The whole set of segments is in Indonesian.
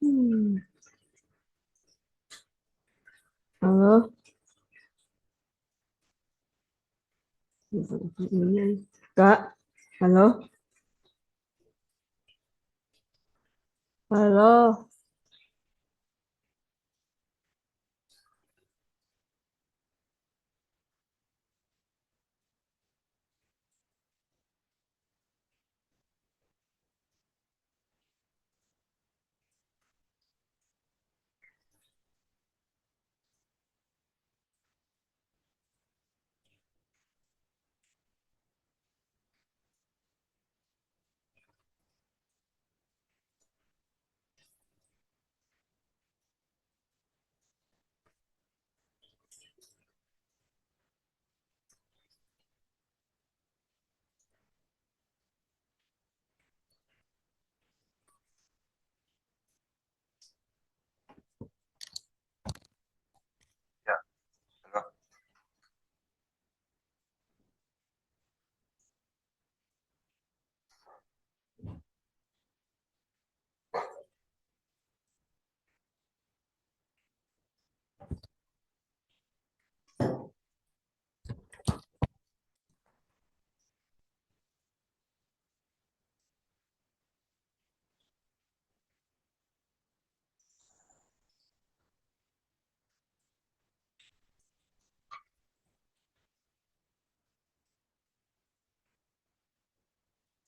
Hmm. Halo, Kak. Halo, halo. Ya, halo.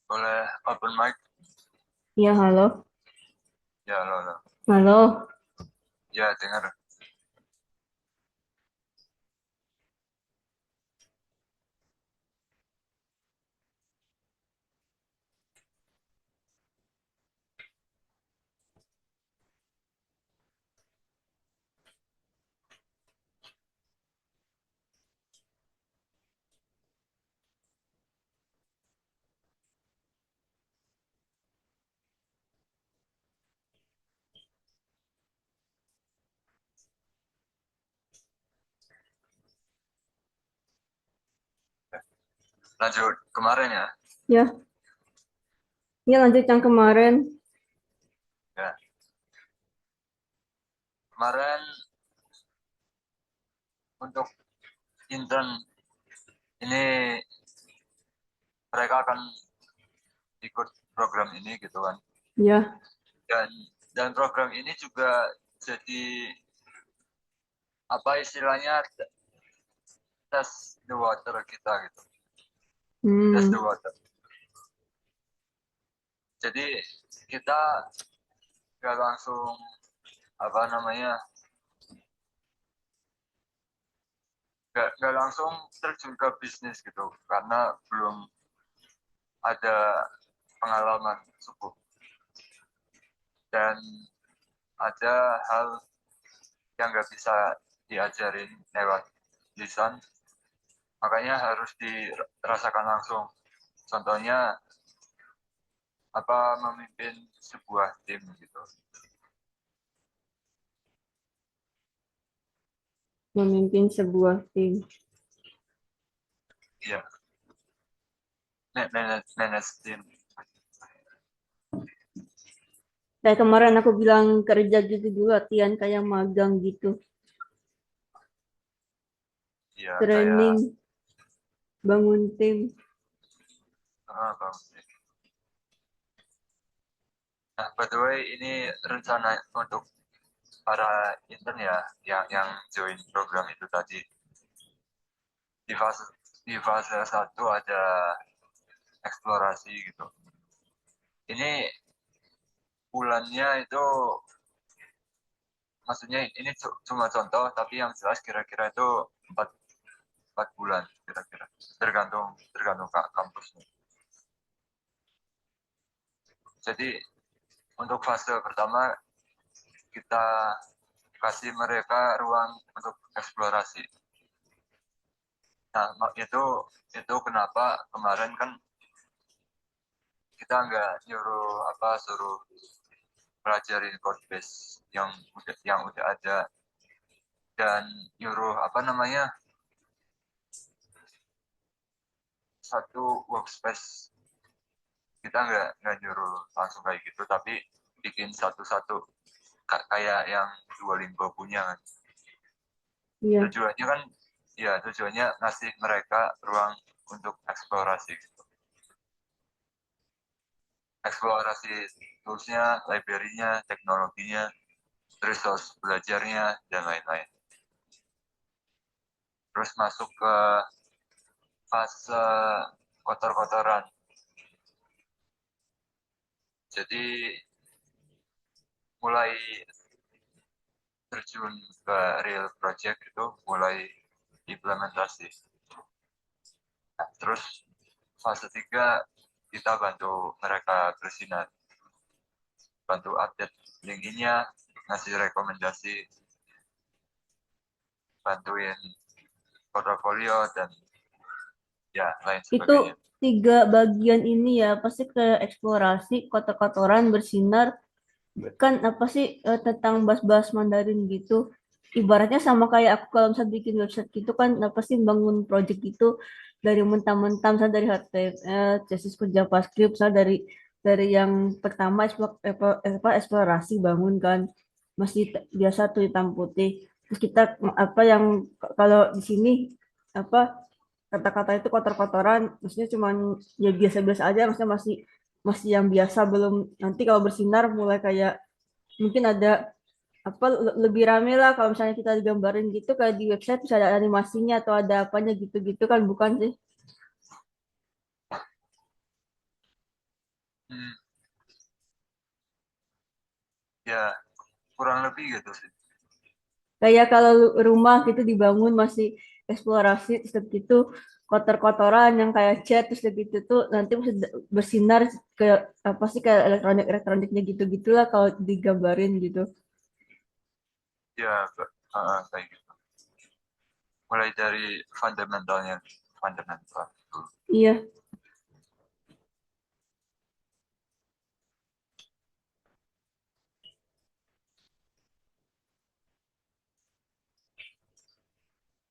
Boleh open mic? Ya, halo. Ya, halo, halo. Halo. Ya, dengar. Lanjut kemarin ya. Ya, ya lanjut yang kemarin. Ya, kemarin untuk intern ini mereka akan ikut program ini gitu kan. Ya. Dan program ini juga jadi apa istilahnya test the water kita gitu. Test the Hmm. water. Jadi kita nggak langsung apa namanya nggak langsung terjun ke bisnis gitu karena belum ada pengalaman tersebut dan ada hal yang nggak bisa diajarin lewat lisan, makanya harus dirasakan langsung. Contohnya apa memimpin sebuah tim gitu. Memimpin sebuah tim. Iya, manage tim. Kayak kemarin aku bilang kerja gitu dulu, latihan kayak magang gitu. Iya kayak Training, bangun tim. Bang. Nah, by the way, ini rencana untuk para intern ya, yang join program itu tadi. Di fase satu ada eksplorasi gitu. Ini bulannya itu, maksudnya ini cuma contoh, tapi yang jelas kira-kira itu 4 bulan kira-kira. Tergantung tergantung kampusnya. Jadi untuk fase pertama kita kasih mereka ruang untuk eksplorasi. Nah, itu kenapa kemarin kan kita nggak nyuruh apa suruh pelajarin code base yang udah ada dan nyuruh apa namanya satu workspace. Kita nggak nyuruh langsung kayak gitu tapi bikin satu-satu kayak yang Duolingo punya kan. Iya. Tujuannya kan, ya tujuannya ngasih mereka ruang untuk eksplorasi gitu. Eksplorasi toolsnya, library-nya, teknologinya, resource belajarnya, dan lain-lain. Terus masuk ke fase kotor-kotoran. Jadi mulai terjun ke real project itu mulai implementasi. Nah, terus fase 3 kita bantu mereka bersinar, bantu update LinkedIn-nya, ngasih rekomendasi, bantuin portofolio dan ya lain Itu sebagainya. 3 bagian ini ya, pasti ke eksplorasi, kotor-kotoran, bersinar, kan apa sih tentang bahas-bahas Mandarin gitu. Ibaratnya sama kayak aku kalau misalnya bikin website gitu kan, apa sih bangun project gitu dari mentah-mentah, misalnya dari HTML, CSS ke JavaScript, misalnya dari yang pertama eksplorasi bangun kan, masih biasa tuh hitam putih. Terus kita apa yang kalau di sini apa kata-kata itu kotor-kotoran, maksudnya cuman ya biasa-biasa aja, maksudnya masih masih yang biasa, belum nanti kalau bersinar mulai kayak mungkin ada apa lebih rame lah kalau misalnya kita digambarin gitu kayak di website bisa ada animasinya atau ada apanya gitu-gitu kan, bukan sih? Hmm, ya kurang lebih gitu sih. Kayak kalau rumah gitu dibangun masih eksplorasi terus habis gitu kotor-kotoran yang kayak cat terus habis gitu tuh nanti bisa bersinar ke apa sih kayak elektroniknya gitu-gitulah kalau digambarin gitu. Ya kayak gitu. Mulai dari fundamentalnya, fundamental. Iya,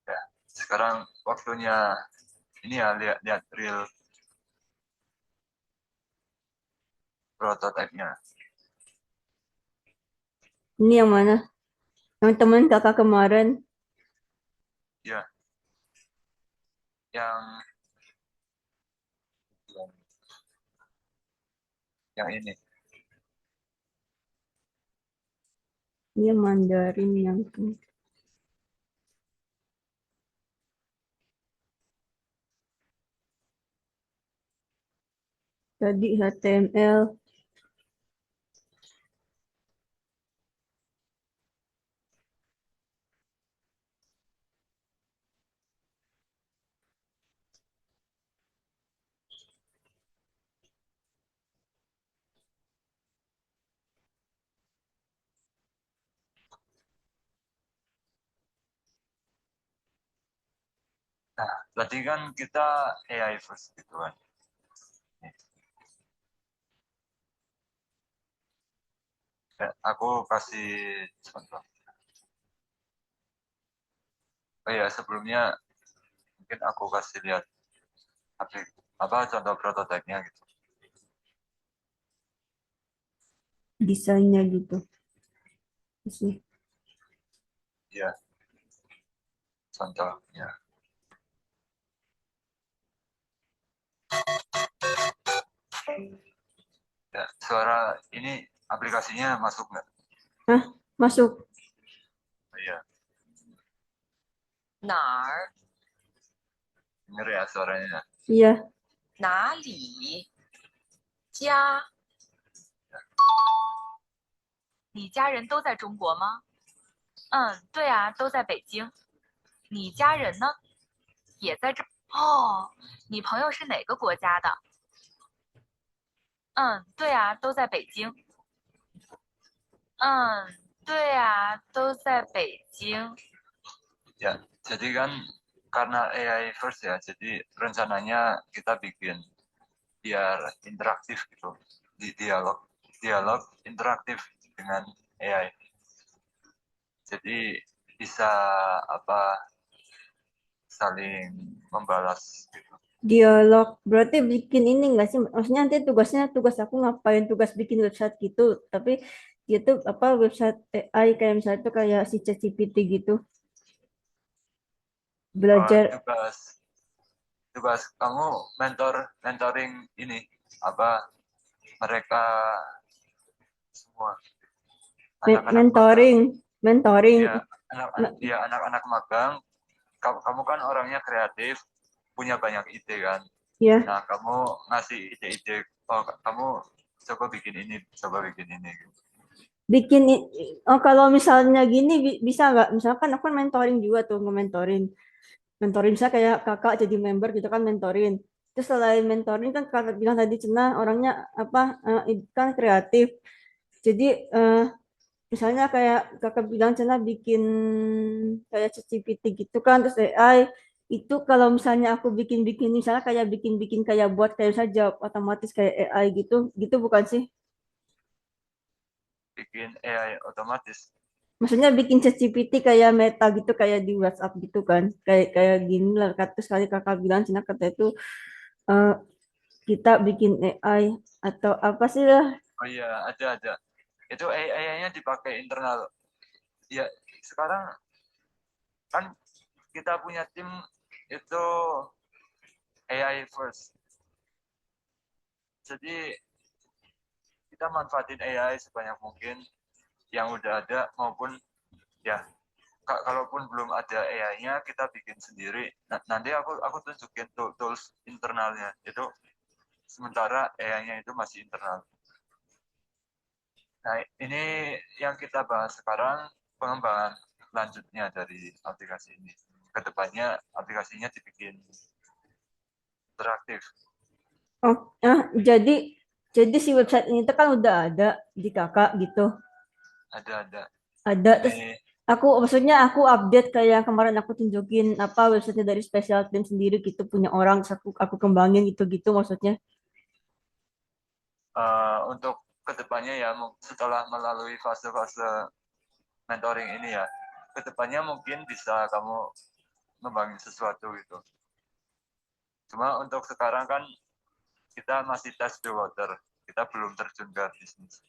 Ya, sekarang waktunya ini ya lihat real prototype-nya. ini yang mana? Yang temen kakak kemarin. Ya, yang yang, yang ini. Ini yang Mandarin yang tadi HTML. Nah, tadi kan kita AI first gitu kan. Aku kasih contoh. Oh ya, sebelumnya mungkin aku kasih lihat apa contoh prototipe-nya gitu. Desainnya gitu sih. Ya, contohnya. Ya, suara ini aplikasinya masuk nggak? Hah, masuk. Oh, iya, 哪儿 denger ya suaranya. Iya, 哪里家？你家人都在中国吗？嗯，对啊，都在北京。你家人呢？也在这。哦，你朋友是哪个国家的？嗯，对啊，都在北京。嗯，对啊，都在北京。Ya, jadi kan karena AI first ya, jadi rencananya kita bikin biar interaktif gitu, di dialog interaktif dengan AI. Jadi bisa apa saling membalas gitu. dialog. Berarti bikin ini enggak sih? Maksudnya nanti tugasnya tugas aku ngapain tugas bikin website gitu. Tapi dia tuh apa website AI kayak misalnya tuh kayak si ChatGPT gitu belajar. tugas tugas kamu mentoring ini apa mereka semua anak-anak magang. Mentoring, mentoring. Ya, anak-anak magang. Kamu kan orangnya kreatif, punya banyak ide kan. Ya, Nah, kamu ngasih ide-ide, oh kamu coba bikin ini, coba bikin ini. bikin oh kalau misalnya gini bisa nggak? Misalkan aku kan mentoring juga tuh nge-mentorin. Mentoring misalnya kayak kakak jadi member gitu kan mentorin. Terus selain mentoring kan kakak bilang tadi Cina orangnya apa kan kreatif. Jadi misalnya kayak kakak bilang Cina bikin kayak ChatGPT gitu kan terus AI itu kalau misalnya aku bikin-bikin misalnya kayak bikin-bikin kayak buat kayak misalnya jawab otomatis kayak AI gitu gitu bukan sih? Bikin AI otomatis. Maksudnya bikin ChatGPT kayak meta gitu kayak di WhatsApp gitu kan kayak kayak gini lah kata sekali kakak bilang Cina kata itu eh, kita bikin AI atau apa sih lah. Oh iya, ada. Itu AI-nya dipakai internal. Ya, sekarang kan kita punya tim itu AI first. Jadi kita manfaatin AI sebanyak mungkin yang udah ada maupun ya kalaupun belum ada AI-nya kita bikin sendiri. Nanti aku tunjukin tools internalnya itu sementara AI-nya itu masih internal. Nah, ini yang kita bahas sekarang pengembangan lanjutnya dari aplikasi ini. Kedepannya aplikasinya dibikin interaktif. Oh, jadi si website ini tuh kan udah ada di kakak gitu. Ada. Ada terus Ini maksudnya aku update kayak yang kemarin aku tunjukin apa websitenya dari special team sendiri gitu punya orang terus aku kembangin gitu-gitu maksudnya. untuk kedepannya ya setelah melalui fase-fase mentoring ini ya, kedepannya mungkin bisa kamu ngembangin sesuatu gitu. Cuma untuk sekarang kan kita masih test the water, kita belum terjun ke bisnis.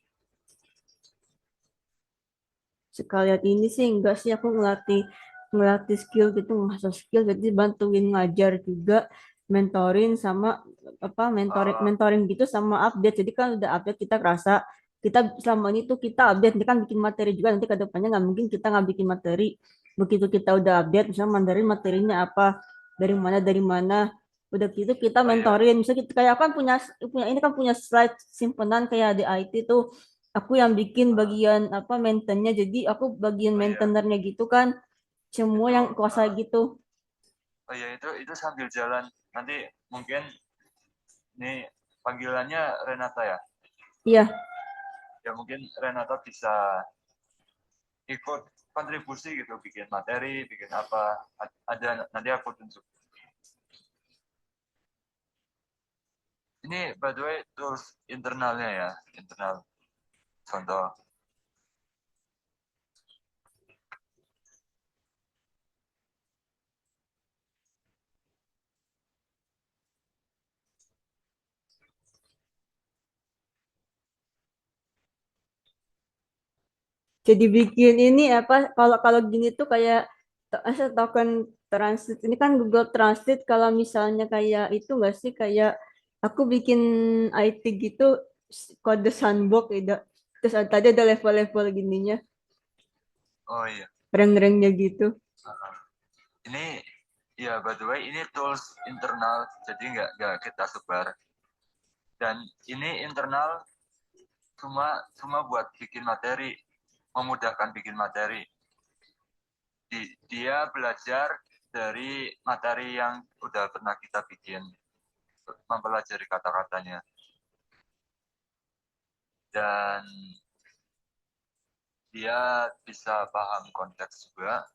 Sekalian ini sih enggak sih aku ngelatih ngelatih skill gitu ngasah skill jadi bantuin ngajar juga mentoring sama apa mentoring Uh, mentoring gitu sama update jadi kan udah update kita kerasa kita selama ini tuh kita update ini kan bikin materi juga nanti ke depannya nggak mungkin kita nggak bikin materi begitu kita udah update misalnya Mandarin materinya apa dari mana udah gitu kita oh iya, mentorin misalnya kita kayak kan punya punya ini kan punya slide simpenan kayak di IT tuh aku yang bikin uh, bagian apa maintenance jadi aku bagian oh iya, maintainernya gitu kan semua itu yang kuasa gitu. oh iya itu sambil jalan nanti mungkin ini panggilannya Renata ya. Iya, Ya mungkin Renata bisa ikut kontribusi gitu, bikin materi, bikin apa, ada nanti aku tunjuk. Ini by the way tools internalnya ya, internal contoh. jadi bikin ini apa kalau kalau gini tuh kayak token translate ini kan Google Translate kalau misalnya kayak itu enggak sih kayak aku bikin IT gitu kode sandbox gitu terus tadi ada level-level gininya Oh iya, rank-ranknya gitu. ini ya by the way ini tools internal, jadi nggak kita sebar. Dan ini internal cuma buat bikin materi, memudahkan bikin materi. Dia belajar dari materi yang udah pernah kita bikin, mempelajari kata-katanya. Dan dia bisa paham konteks juga.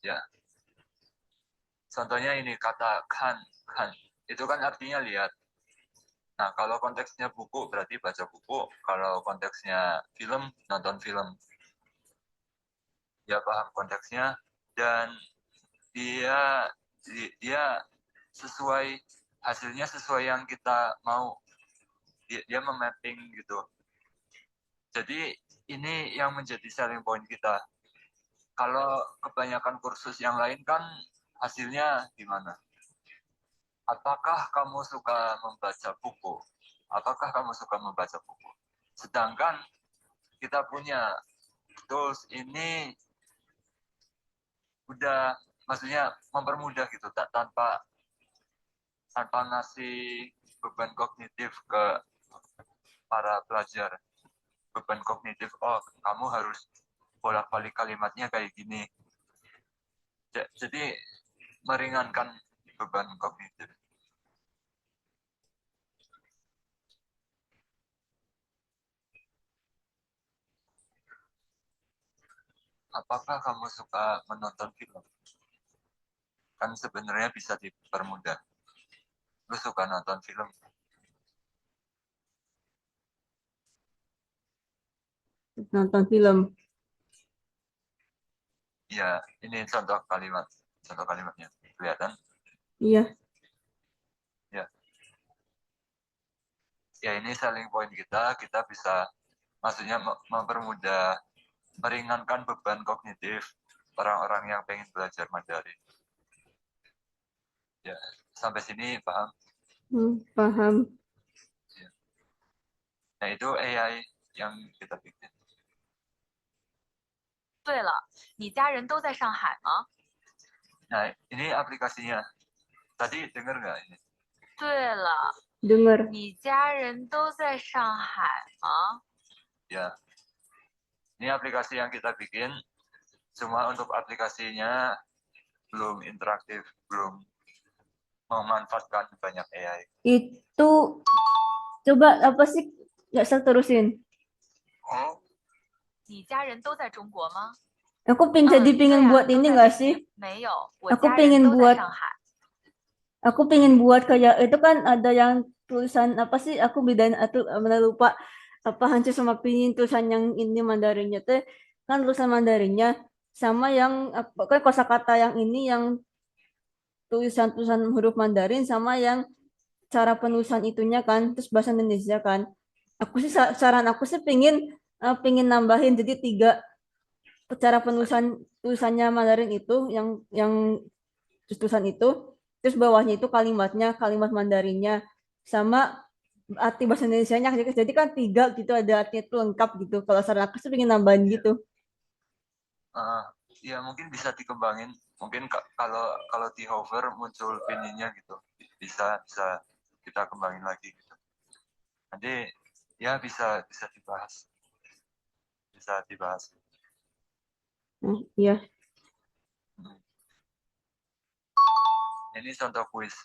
Ya, contohnya ini kata kan. Itu kan artinya lihat. Nah, kalau konteksnya buku berarti baca buku. Kalau konteksnya film, nonton film. Dia paham konteksnya dan dia dia sesuai hasilnya sesuai yang kita mau. Dia memapping gitu. Jadi ini yang menjadi selling point kita. Kalau kebanyakan kursus yang lain kan hasilnya gimana? Apakah kamu suka membaca buku? Apakah kamu suka membaca buku? Sedangkan kita punya tools ini udah maksudnya mempermudah gitu tanpa ngasih beban kognitif ke para pelajar. Beban kognitif, oh kamu harus bolak-balik kalimatnya kayak gini. Jadi meringankan beban kognitif. Apakah kamu suka menonton film? Kan sebenarnya bisa dipermudah. Lu suka nonton film? Nonton film. Ya, ini contoh kalimatnya. Kelihatan? Iya. Ya. Ya, ini selling point kita bisa maksudnya mempermudah, meringankan beban kognitif orang-orang yang pengen belajar Mandarin. Ya, sampai sini paham? Paham. Ya. Nah, itu AI yang kita bikin. 对了，你家人都在上海吗？ Nah, ini aplikasinya. Tadi dengar nggak ini? 对了， Dengar. 你家人都在上海吗？ Ya. Ini aplikasi yang kita bikin. Cuma untuk aplikasinya belum interaktif, belum memanfaatkan banyak AI. Itu coba apa sih? Nggak usah terusin. Oh, 你家人都在中国吗？ Aku jadi 对 pengen 啊， buat 都 ini 在 nggak 北 sih? 京。没有，我 Aku 家人 pengen 都在 buat 上海。 Aku pengen buat kayak itu kan ada yang tulisan apa sih? Aku bedain atau lupa apa hancur sama pinyin tulisan yang ini Mandarinnya teh kan tulisan Mandarinnya sama yang apa kan kosakata yang ini yang tulisan-tulisan huruf Mandarin sama yang cara penulisan itunya kan terus bahasa Indonesia kan. Aku sih saran aku sih pengen nambahin jadi 3 cara penulisan tulisannya Mandarin itu yang tulisan itu terus bawahnya itu kalimat Mandarinnya sama arti bahasa Indonesianya jadi kan 3 gitu ada artinya itu lengkap gitu kalau saran aku sih pengen nambahin gitu. ya mungkin bisa dikembangin. Mungkin kalau di hover muncul pinnya gitu, bisa kita kembangin lagi gitu. Nanti ya bisa dibahas. Iya. Ini contoh kuis.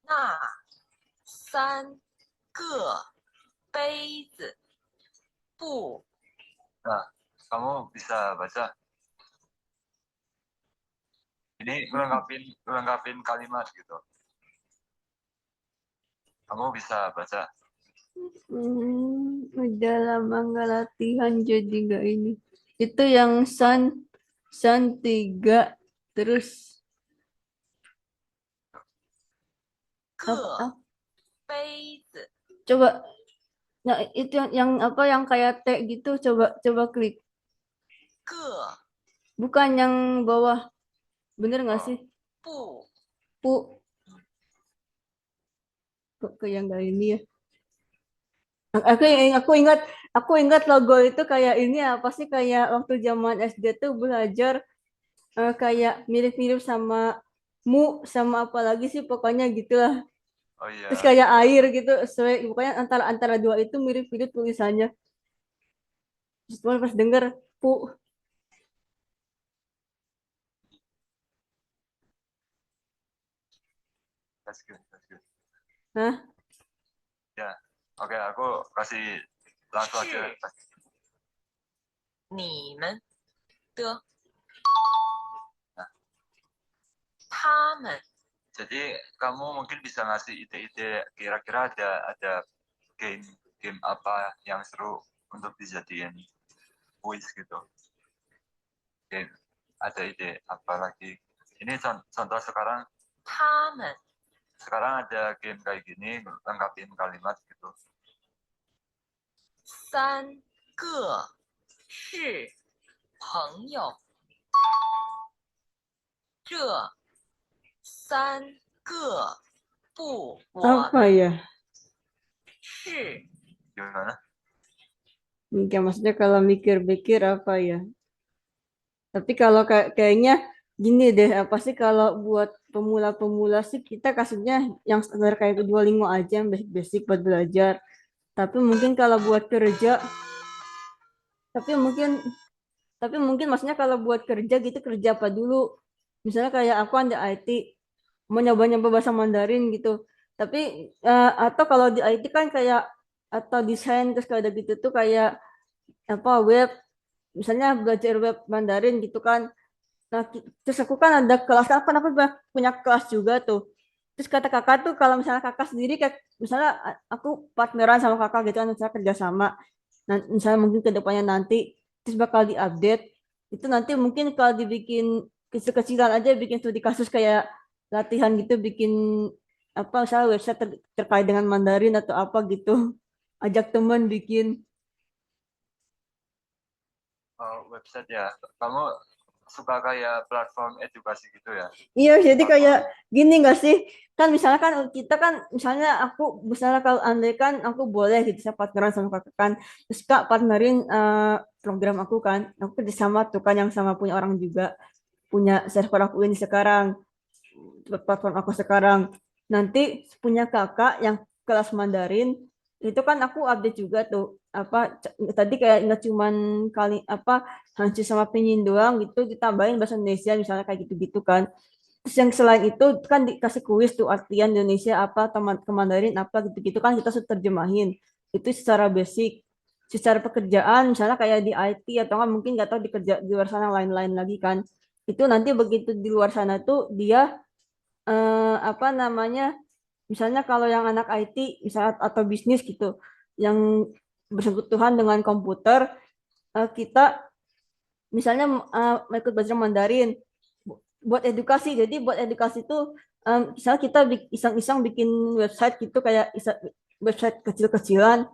那3个杯子不 Nah, kamu bisa baca. Ini melengkapin kalimat gitu. Kamu bisa baca. Udah lama nggak latihan jadi nggak ini. Itu yang san 3 terus 个 apa, 杯子 coba nah itu yang apa yang kayak T gitu coba klik 个 bukan yang bawah bener nggak sih 不 pu kok ke yang nggak ini ya. Aku ingat logo itu kayak ini apa sih kayak waktu zaman SD tuh belajar kayak mirip-mirip sama mu sama apa lagi sih pokoknya gitulah. Oh Terus iya, kayak air gitu, pokoknya antara antara dua itu mirip-mirip tulisannya. Terus cuma pas denger pu, that's good. hah? Ya, oke, aku kasih langsung aja. 你们的 Nah, 他们 jadi kamu mungkin bisa ngasih ide-ide kira-kira ada game apa yang seru untuk dijadiin quiz gitu. Game ada ide apa lagi? Ini contoh sekarang 他们 ada game kayak gini lengkapin kalimat gitu. 三个是朋友，这三个不，我 Apa 们 ya? 是 Gimana? Mungkin maksudnya kalau mikir-mikir apa ya? Tapi kalau kayaknya gini deh, apa sih kalau buat pemula-pemula sih kita kasihnya yang standar kayak Duolingo aja, yang basic-basic buat belajar. Tapi mungkin kalau buat kerja, tapi mungkin maksudnya kalau buat kerja gitu kerja apa dulu? Misalnya kayak aku ada IT, mau nyoba-nyoba bahasa Mandarin gitu. Tapi atau kalau di IT kan kayak atau desain terus kayak ada gitu tuh kayak apa web, misalnya belajar web Mandarin gitu kan. Nah, terus aku kan ada kelas kan aku punya kelas juga tuh. Terus kata kakak tuh kalau misalnya kakak sendiri kayak misalnya aku partneran sama kakak gitu kan misalnya kerja sama. Nah, misalnya mungkin ke depannya nanti terus bakal diupdate. Itu nanti mungkin kalau dibikin kecil-kecilan aja bikin studi kasus kayak latihan gitu bikin apa misalnya website terkait dengan Mandarin atau apa gitu. Ajak teman bikin. Website ya. Kamu suka kayak platform edukasi gitu ya? Iya, jadi kayak gini nggak sih? Kan misalnya kan kita kan misalnya aku misalnya kalau andai kan aku boleh gitu saya partneran sama kakak kan. Terus kak partnerin program aku kan. Aku kerja sama tuh kan yang sama punya orang juga punya server aku ini sekarang platform aku sekarang. Nanti punya kakak yang kelas Mandarin itu kan aku update juga tuh apa tadi kayak nggak cuman kali apa Hanci sama Pinyin doang gitu ditambahin bahasa Indonesia misalnya kayak gitu-gitu kan. Terus yang selain itu kan dikasih kuis tuh artian Indonesia apa teman ke Mandarin apa gitu-gitu kan kita sudah terjemahin. Itu secara basic. Secara pekerjaan misalnya kayak di IT atau nggak mungkin nggak tahu di kerja di luar sana lain-lain lagi kan. Itu nanti begitu di luar sana tuh dia apa namanya misalnya kalau yang anak IT misalnya atau bisnis gitu yang bersentuhan dengan komputer kita misalnya ikut belajar Mandarin buat edukasi jadi buat edukasi itu misalnya kita iseng-iseng bikin website gitu kayak website kecil-kecilan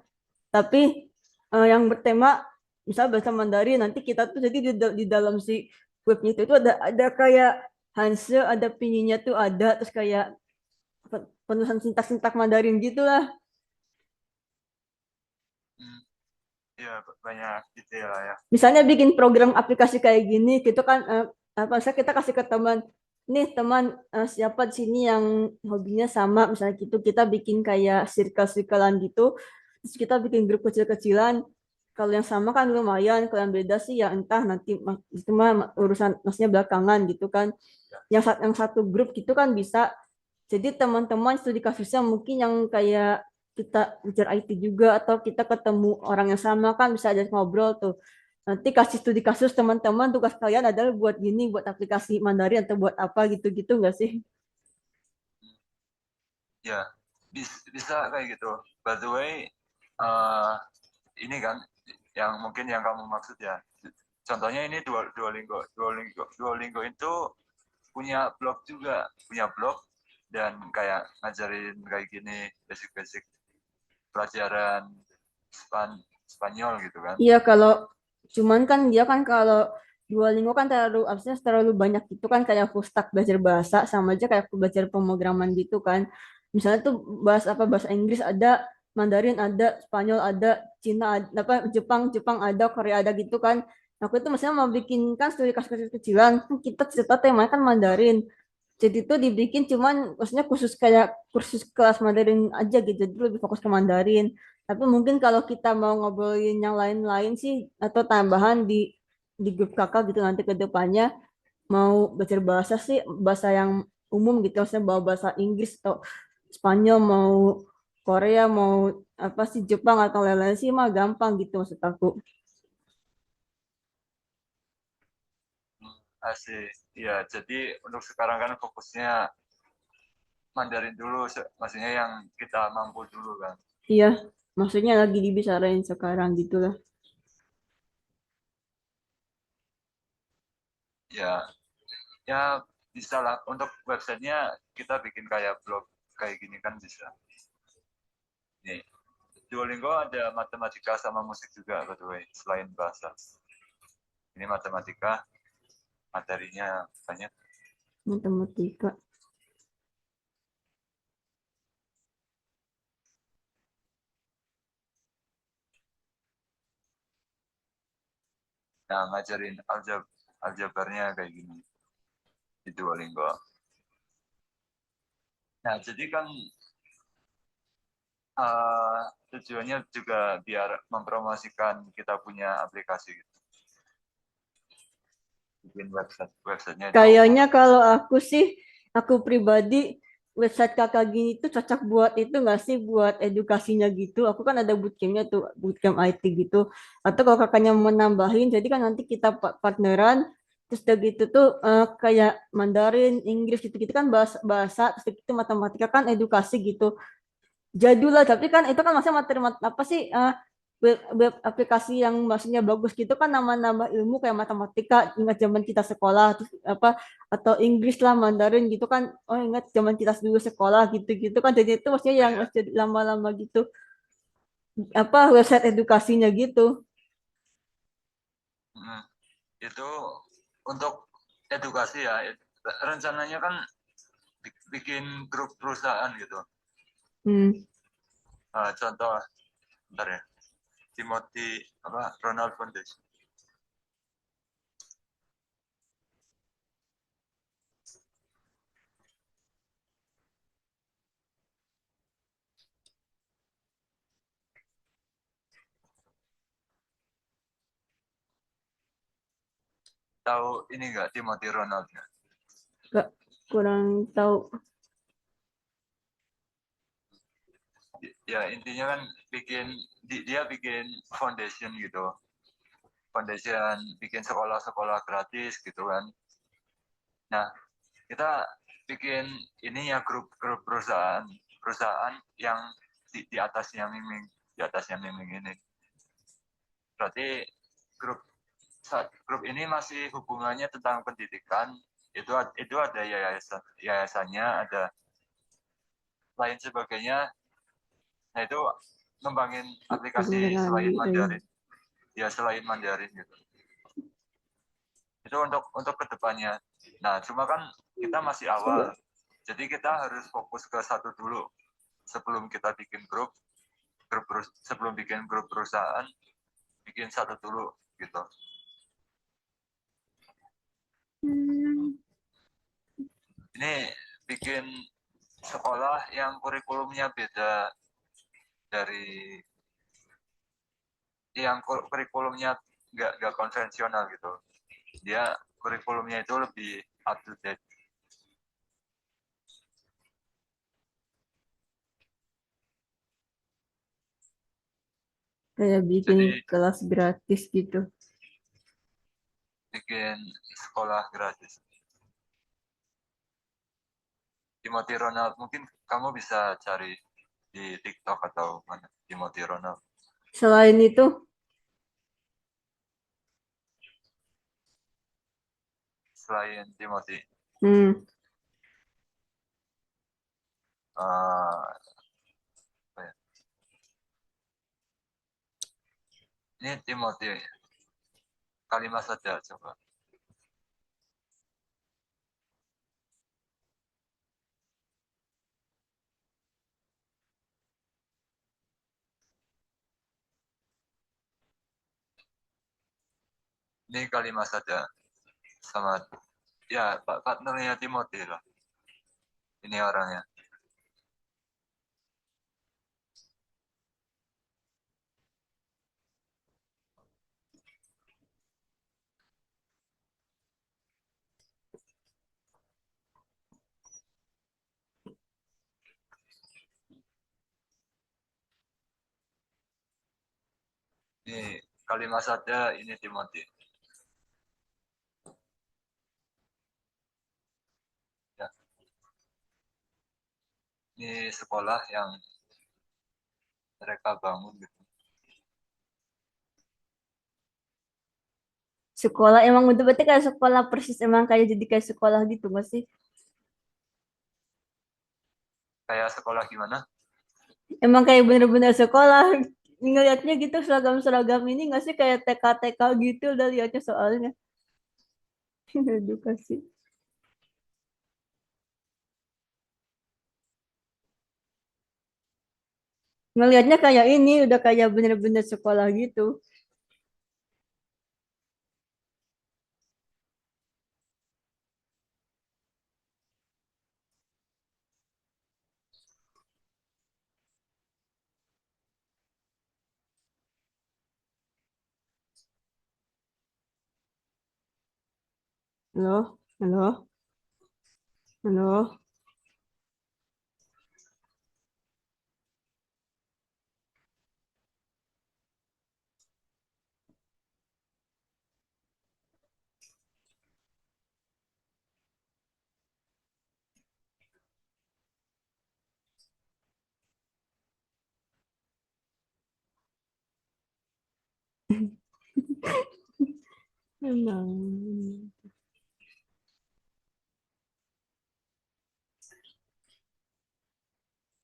tapi yang bertema misalnya bahasa Mandarin nanti kita tuh jadi di dalam si webnya itu ada kayak Hanse ada pinyinya tuh ada terus kayak penulisan sintak-sintak Mandarin gitulah. Ya banyak gitu ya. Misalnya bikin program aplikasi kayak gini, gitu kan apa misalnya kita kasih ke teman, nih teman siapa di sini yang hobinya sama, misalnya gitu kita bikin kayak circle-circlean gitu, terus kita bikin grup kecil-kecilan. Kalau yang sama kan lumayan, kalau yang beda sih ya entah nanti itu mah urusan maksudnya belakangan gitu kan. Yang satu grup gitu kan bisa. Jadi teman-teman studi kasusnya mungkin yang kayak kita belajar IT juga atau kita ketemu orang yang sama kan bisa ajak ngobrol tuh. Nanti kasih studi kasus teman-teman tugas kalian adalah buat gini, buat aplikasi Mandarin atau buat apa gitu-gitu nggak sih? Ya, bisa kayak gitu. By the way, uh, ini kan yang mungkin yang kamu maksud ya. Contohnya ini Duolingo. Duolingo itu punya blog juga, punya blog dan kayak ngajarin kayak gini basic-basic pelajaran Spanyol gitu kan. Iya kalau cuman kan dia kan kalau Duolingo kan terlalu absnya terlalu banyak itu kan kayak full stack belajar bahasa sama aja kayak aku belajar pemrograman gitu kan. Misalnya tuh bahasa apa bahasa Inggris ada, Mandarin ada, Spanyol ada, Cina ada, apa Jepang ada, Korea ada gitu kan. Aku itu maksudnya mau bikin kan studi kasus kecilan, kan kita cerita temanya kan Mandarin. Jadi itu dibikin cuman maksudnya khusus kayak kursus kelas Mandarin aja gitu, jadi lebih fokus ke Mandarin. Tapi mungkin kalau kita mau ngobrolin yang lain-lain sih atau tambahan di grup kakak gitu nanti ke depannya mau belajar bahasa sih bahasa yang umum gitu, maksudnya bawa bahasa Inggris atau Spanyol mau Korea mau apa sih Jepang atau lain-lain sih mah gampang gitu maksud aku. Asik. Ya, jadi untuk sekarang kan fokusnya Mandarin dulu, maksudnya yang kita mampu dulu kan. Iya, maksudnya lagi dibicarain sekarang gitu lah. Ya, ya bisa lah. Untuk websitenya kita bikin kayak blog kayak gini kan bisa. Nih, Duolingo ada matematika sama musik juga, by the way, selain bahasa. Ini matematika, materinya banyak. Matematika. Nah, ngajarin aljabarnya kayak gini di Duolingo. Nah, jadi kan uh, tujuannya juga biar mempromosikan kita punya aplikasi gitu. Bikin websitenya itu Kayaknya kalau aku sih, aku pribadi website kakak gini tuh cocok buat itu nggak sih buat edukasinya gitu. Aku kan ada bootcampnya tuh, bootcamp IT gitu. Atau kalau kakaknya mau nambahin, jadi kan nanti kita partneran, terus udah gitu tuh kayak Mandarin, Inggris gitu-gitu kan bahasa, bahasa, terus udah gitu matematika kan edukasi gitu. Jadul lah tapi kan itu kan maksudnya materi apa sih web aplikasi yang maksudnya bagus gitu kan nama-nama ilmu kayak matematika ingat zaman kita sekolah terus apa atau Inggris lah Mandarin gitu kan oh ingat zaman kita dulu sekolah gitu-gitu kan jadi itu maksudnya yang ya, jadi lama-lama gitu apa website edukasinya gitu. mm, itu untuk edukasi ya. Rencananya kan bikin grup perusahaan gitu. Hmm. Contoh, bentar ya, Timothy apa Ronald Foundation. Tahu ini enggak Timothy Ronald ya? Gak kurang tahu. Ya intinya kan dia bikin foundation gitu. Foundation bikin sekolah-sekolah gratis gitu kan. Nah, kita bikin ini ya grup-grup perusahaan yang di atasnya Miming ini. Berarti grup grup ini masih hubungannya tentang pendidikan. Itu ada yayasannya, ada lain sebagainya. Nah, itu ngembangin aplikasi Bener lagi selain eh. Mandarin. Ya, selain Mandarin gitu. Itu untuk kedepannya. Nah, cuma kan kita masih awal. Jadi kita harus fokus ke satu dulu sebelum kita bikin grup sebelum bikin grup perusahaan, bikin satu dulu gitu. Hmm. Ini bikin sekolah yang kurikulumnya beda dari yang kurikulumnya nggak konvensional gitu. Dia kurikulumnya itu lebih up to date. Kayak bikin Jadi kelas gratis gitu. bikin sekolah gratis. Timothy Ronald mungkin kamu bisa cari di TikTok atau mana Timothy Ronald. Selain itu Selain Timothy, hmm. uh, ini Timothy kalimat saja coba. Ini kalimat saja sama ya Pak partnernya Timothy lah. Ini orangnya. Ini kalimat saja ini Timothy. Ya. Ini sekolah yang mereka bangun gitu. Sekolah emang udah berarti kayak sekolah persis emang kayak jadi kayak sekolah gitu nggak sih? Kayak sekolah gimana? Emang kayak bener-bener sekolah. Ngeliatnya gitu seragam-seragam ini nggak sih kayak TK-TK gitu udah liatnya soalnya. Edukasi. Ngelihatnya kayak ini udah kayak bener-bener sekolah gitu. Halo, halo, halo. Emang.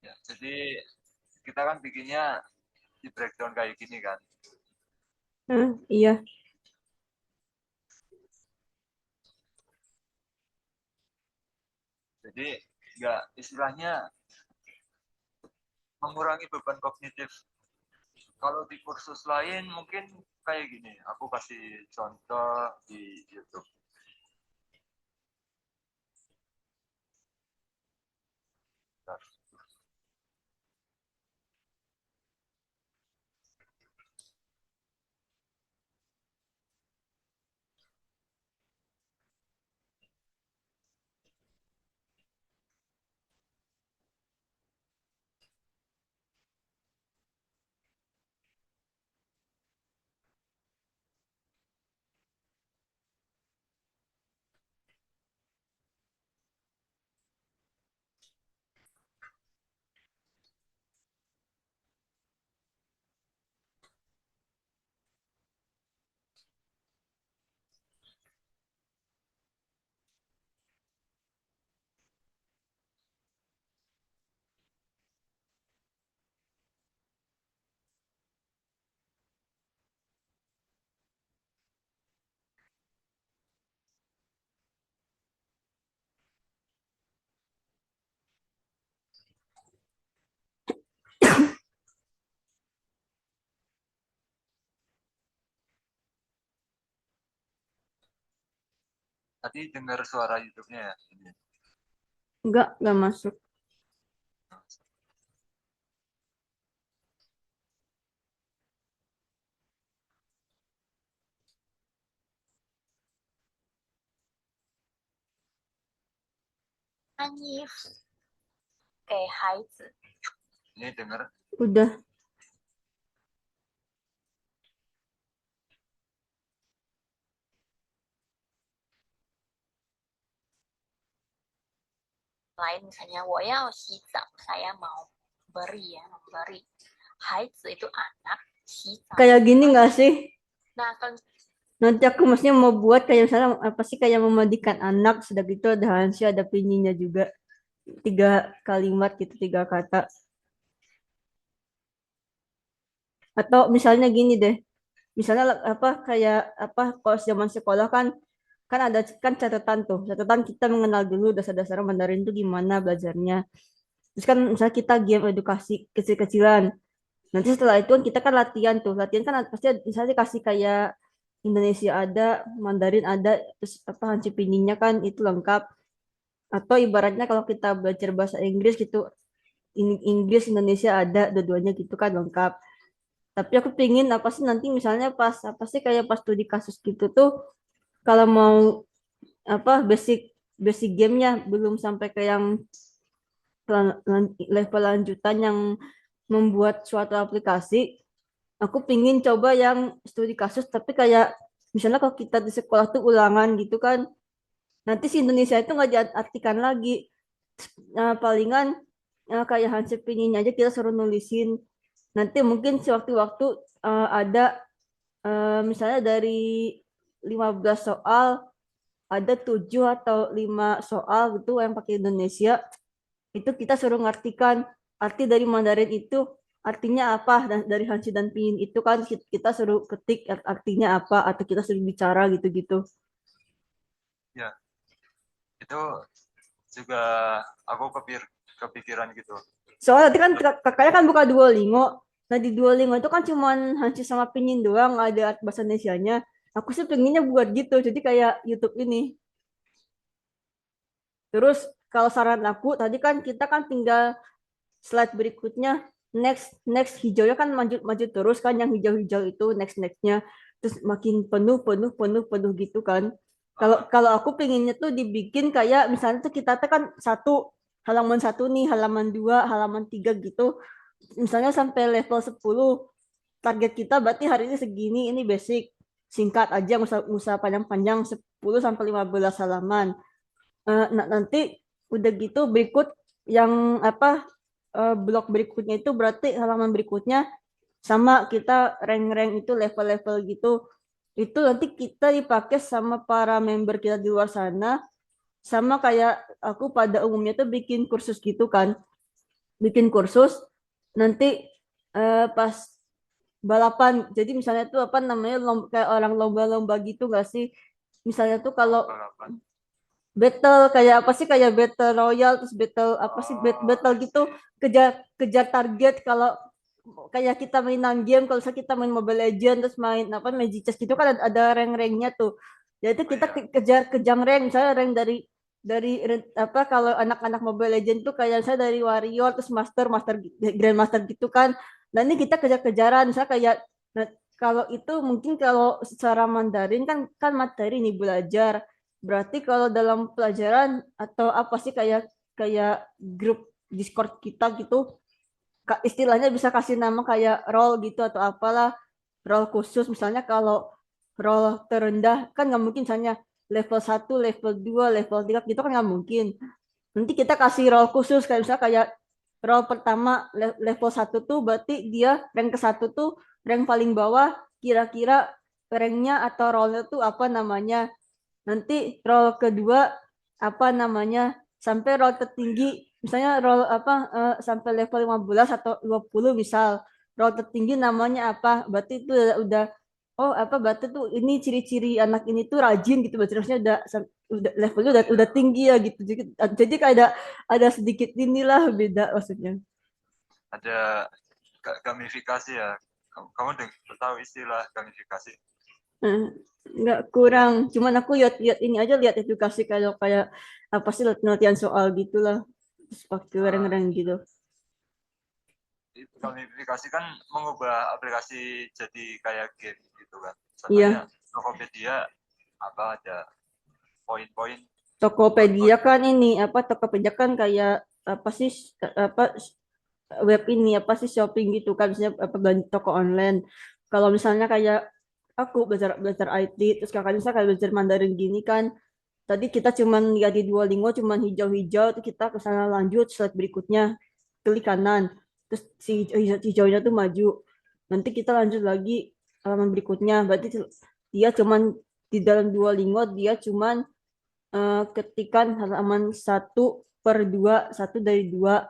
Ya, jadi kita kan bikinnya di breakdown kayak gini kan. Iya. Jadi nggak istilahnya mengurangi beban kognitif. Kalau di kursus lain mungkin kayak gini. Aku kasih contoh di YouTube. Tadi dengar suara YouTube-nya ya. Enggak masuk. Ini dengar. Udah. Lain misalnya 我要洗澡 saya mau beri ya memberi 孩子 itu anak 洗澡 Kayak gini nggak sih? nah kalau Nanti aku maksudnya mau buat kayak misalnya apa sih kayak memandikan anak, sudah gitu ada Hansnya, ada Pinyinya juga. 3 kalimat gitu, 3 kata. Atau misalnya gini deh, misalnya apa kayak apa kalau zaman sekolah kan kan ada kan catatan kita mengenal dulu dasar-dasar Mandarin itu gimana belajarnya. Terus kan misalnya kita game edukasi kecil-kecilan. Nanti setelah itu kan kita kan latihan kan pasti misalnya dikasih kayak Indonesia ada, Mandarin ada, terus apa Hanci Pinyinya kan itu lengkap. Atau ibaratnya kalau kita belajar bahasa Inggris gitu, Inggris Indonesia ada, dua-duanya gitu kan lengkap. Tapi aku pingin apa sih nanti misalnya pas apa sih kayak pas studi kasus gitu tuh kalau mau apa basic basic gamenya belum sampai ke yang level lanjutan yang membuat suatu aplikasi Aku pingin coba yang studi kasus, tapi kayak misalnya kalau kita di sekolah tuh ulangan gitu kan, nanti si Indonesia itu nggak diartikan lagi. Nah, palingan kayak hansip pinginnya aja kita suruh nulisin. Nanti mungkin sewaktu-waktu ada misalnya dari 15 soal, ada 7 atau 5 soal gitu yang pakai Indonesia, itu kita suruh ngartikan arti dari Mandarin itu artinya apa, dan dari Hansi dan Pinyin itu kan kita suruh ketik artinya apa atau kita suruh bicara gitu-gitu. Ya, itu juga aku kepikiran gitu. Soalnya tadi kan kakaknya kan buka Duolingo. Nah di Duolingo itu kan cuman Hansi sama Pinyin doang ada bahasa Indonesianya. Aku sih pengennya buat gitu, jadi kayak YouTube ini. Terus kalau saran aku tadi kan kita kan tinggal slide berikutnya, next next hijaunya kan maju maju terus kan, yang hijau-hijau itu nextnya terus makin penuh penuh penuh penuh gitu kan. Kalau Ah, kalau aku pengennya tuh dibikin kayak misalnya tuh kita tuh kan satu halaman satu nih, halaman dua, halaman tiga gitu. Misalnya sampai level 10 target kita berarti hari ini segini, ini basic. Singkat aja, usah panjang-panjang 10 sampai 15 halaman. Nanti udah gitu berikut yang apa blok berikutnya itu berarti halaman berikutnya sama kita rank-rank itu level-level gitu. Itu nanti kita dipakai sama para member kita di luar sana, sama kayak aku pada umumnya tuh bikin kursus gitu kan. Bikin kursus nanti pas balapan. Jadi misalnya tuh apa namanya kayak orang lomba-lomba gitu gak sih? Misalnya tuh kalau balapan. battle kayak apa sih, kayak battle royal terus battle apa sih, battle I gitu, see. kejar kejar target. Kalau kayak kita mainan game, kalau misalnya kita main Mobile Legends terus main apa Magic Chess gitu kan ada rank-ranknya tuh. Jadi Oh kita iya, kejar kejang rank, misalnya rank apa kalau anak-anak Mobile Legends tuh kayak saya dari warrior terus master grandmaster gitu kan. Dan ini kita kejar-kejaran misalnya kayak, nah, kalau itu mungkin kalau secara Mandarin kan kan materi nih belajar. Berarti kalau dalam pelajaran atau apa sih kayak kayak grup Discord kita gitu, istilahnya bisa kasih nama kayak role gitu atau apalah, role khusus. Misalnya kalau role terendah kan nggak mungkin misalnya level 1, level 2, level 3 gitu kan nggak mungkin. Nanti kita kasih role khusus kayak misalnya kayak role pertama level 1 tuh berarti dia rank ke satu tuh rank paling bawah, kira-kira ranknya atau role-nya tuh apa namanya. Nanti roll kedua apa namanya, sampai roll tertinggi iya. misalnya roll apa sampai level 15 atau 20 misal, roll tertinggi namanya apa, berarti itu udah oh apa berarti tuh ini ciri-ciri anak ini tuh rajin gitu, berarti harusnya udah levelnya Oh udah iya, tinggi ya gitu. Jadi kayak ada sedikit inilah beda maksudnya. ada gamifikasi ya. Kamu tahu istilah gamifikasi? Eh, nggak kurang, cuman aku lihat ini aja, lihat edukasi kalau kayak apa sih latihan soal gitulah, terus pakai Ah, bareng-bareng gitu. itu gamifikasi kan mengubah aplikasi jadi kayak game gitu kan. Contohnya Iya, Tokopedia apa ada poin-poin Tokopedia buat kan ini apa, Tokopedia kan kayak apa sih, apa web ini apa sih, shopping gitu kan, misalnya apa belanja toko online. Kalau misalnya kayak aku belajar belajar IT terus kakaknya misalnya kayak belajar Mandarin gini kan, tadi kita cuman lihat di Duolingo cuman hijau-hijau, terus kita ke sana lanjut slide berikutnya, klik kanan, terus si hijaunya tuh maju, nanti kita lanjut lagi halaman berikutnya. Berarti dia cuman di dalam Duolingo dia cuman ketikan halaman satu per dua, satu dari dua,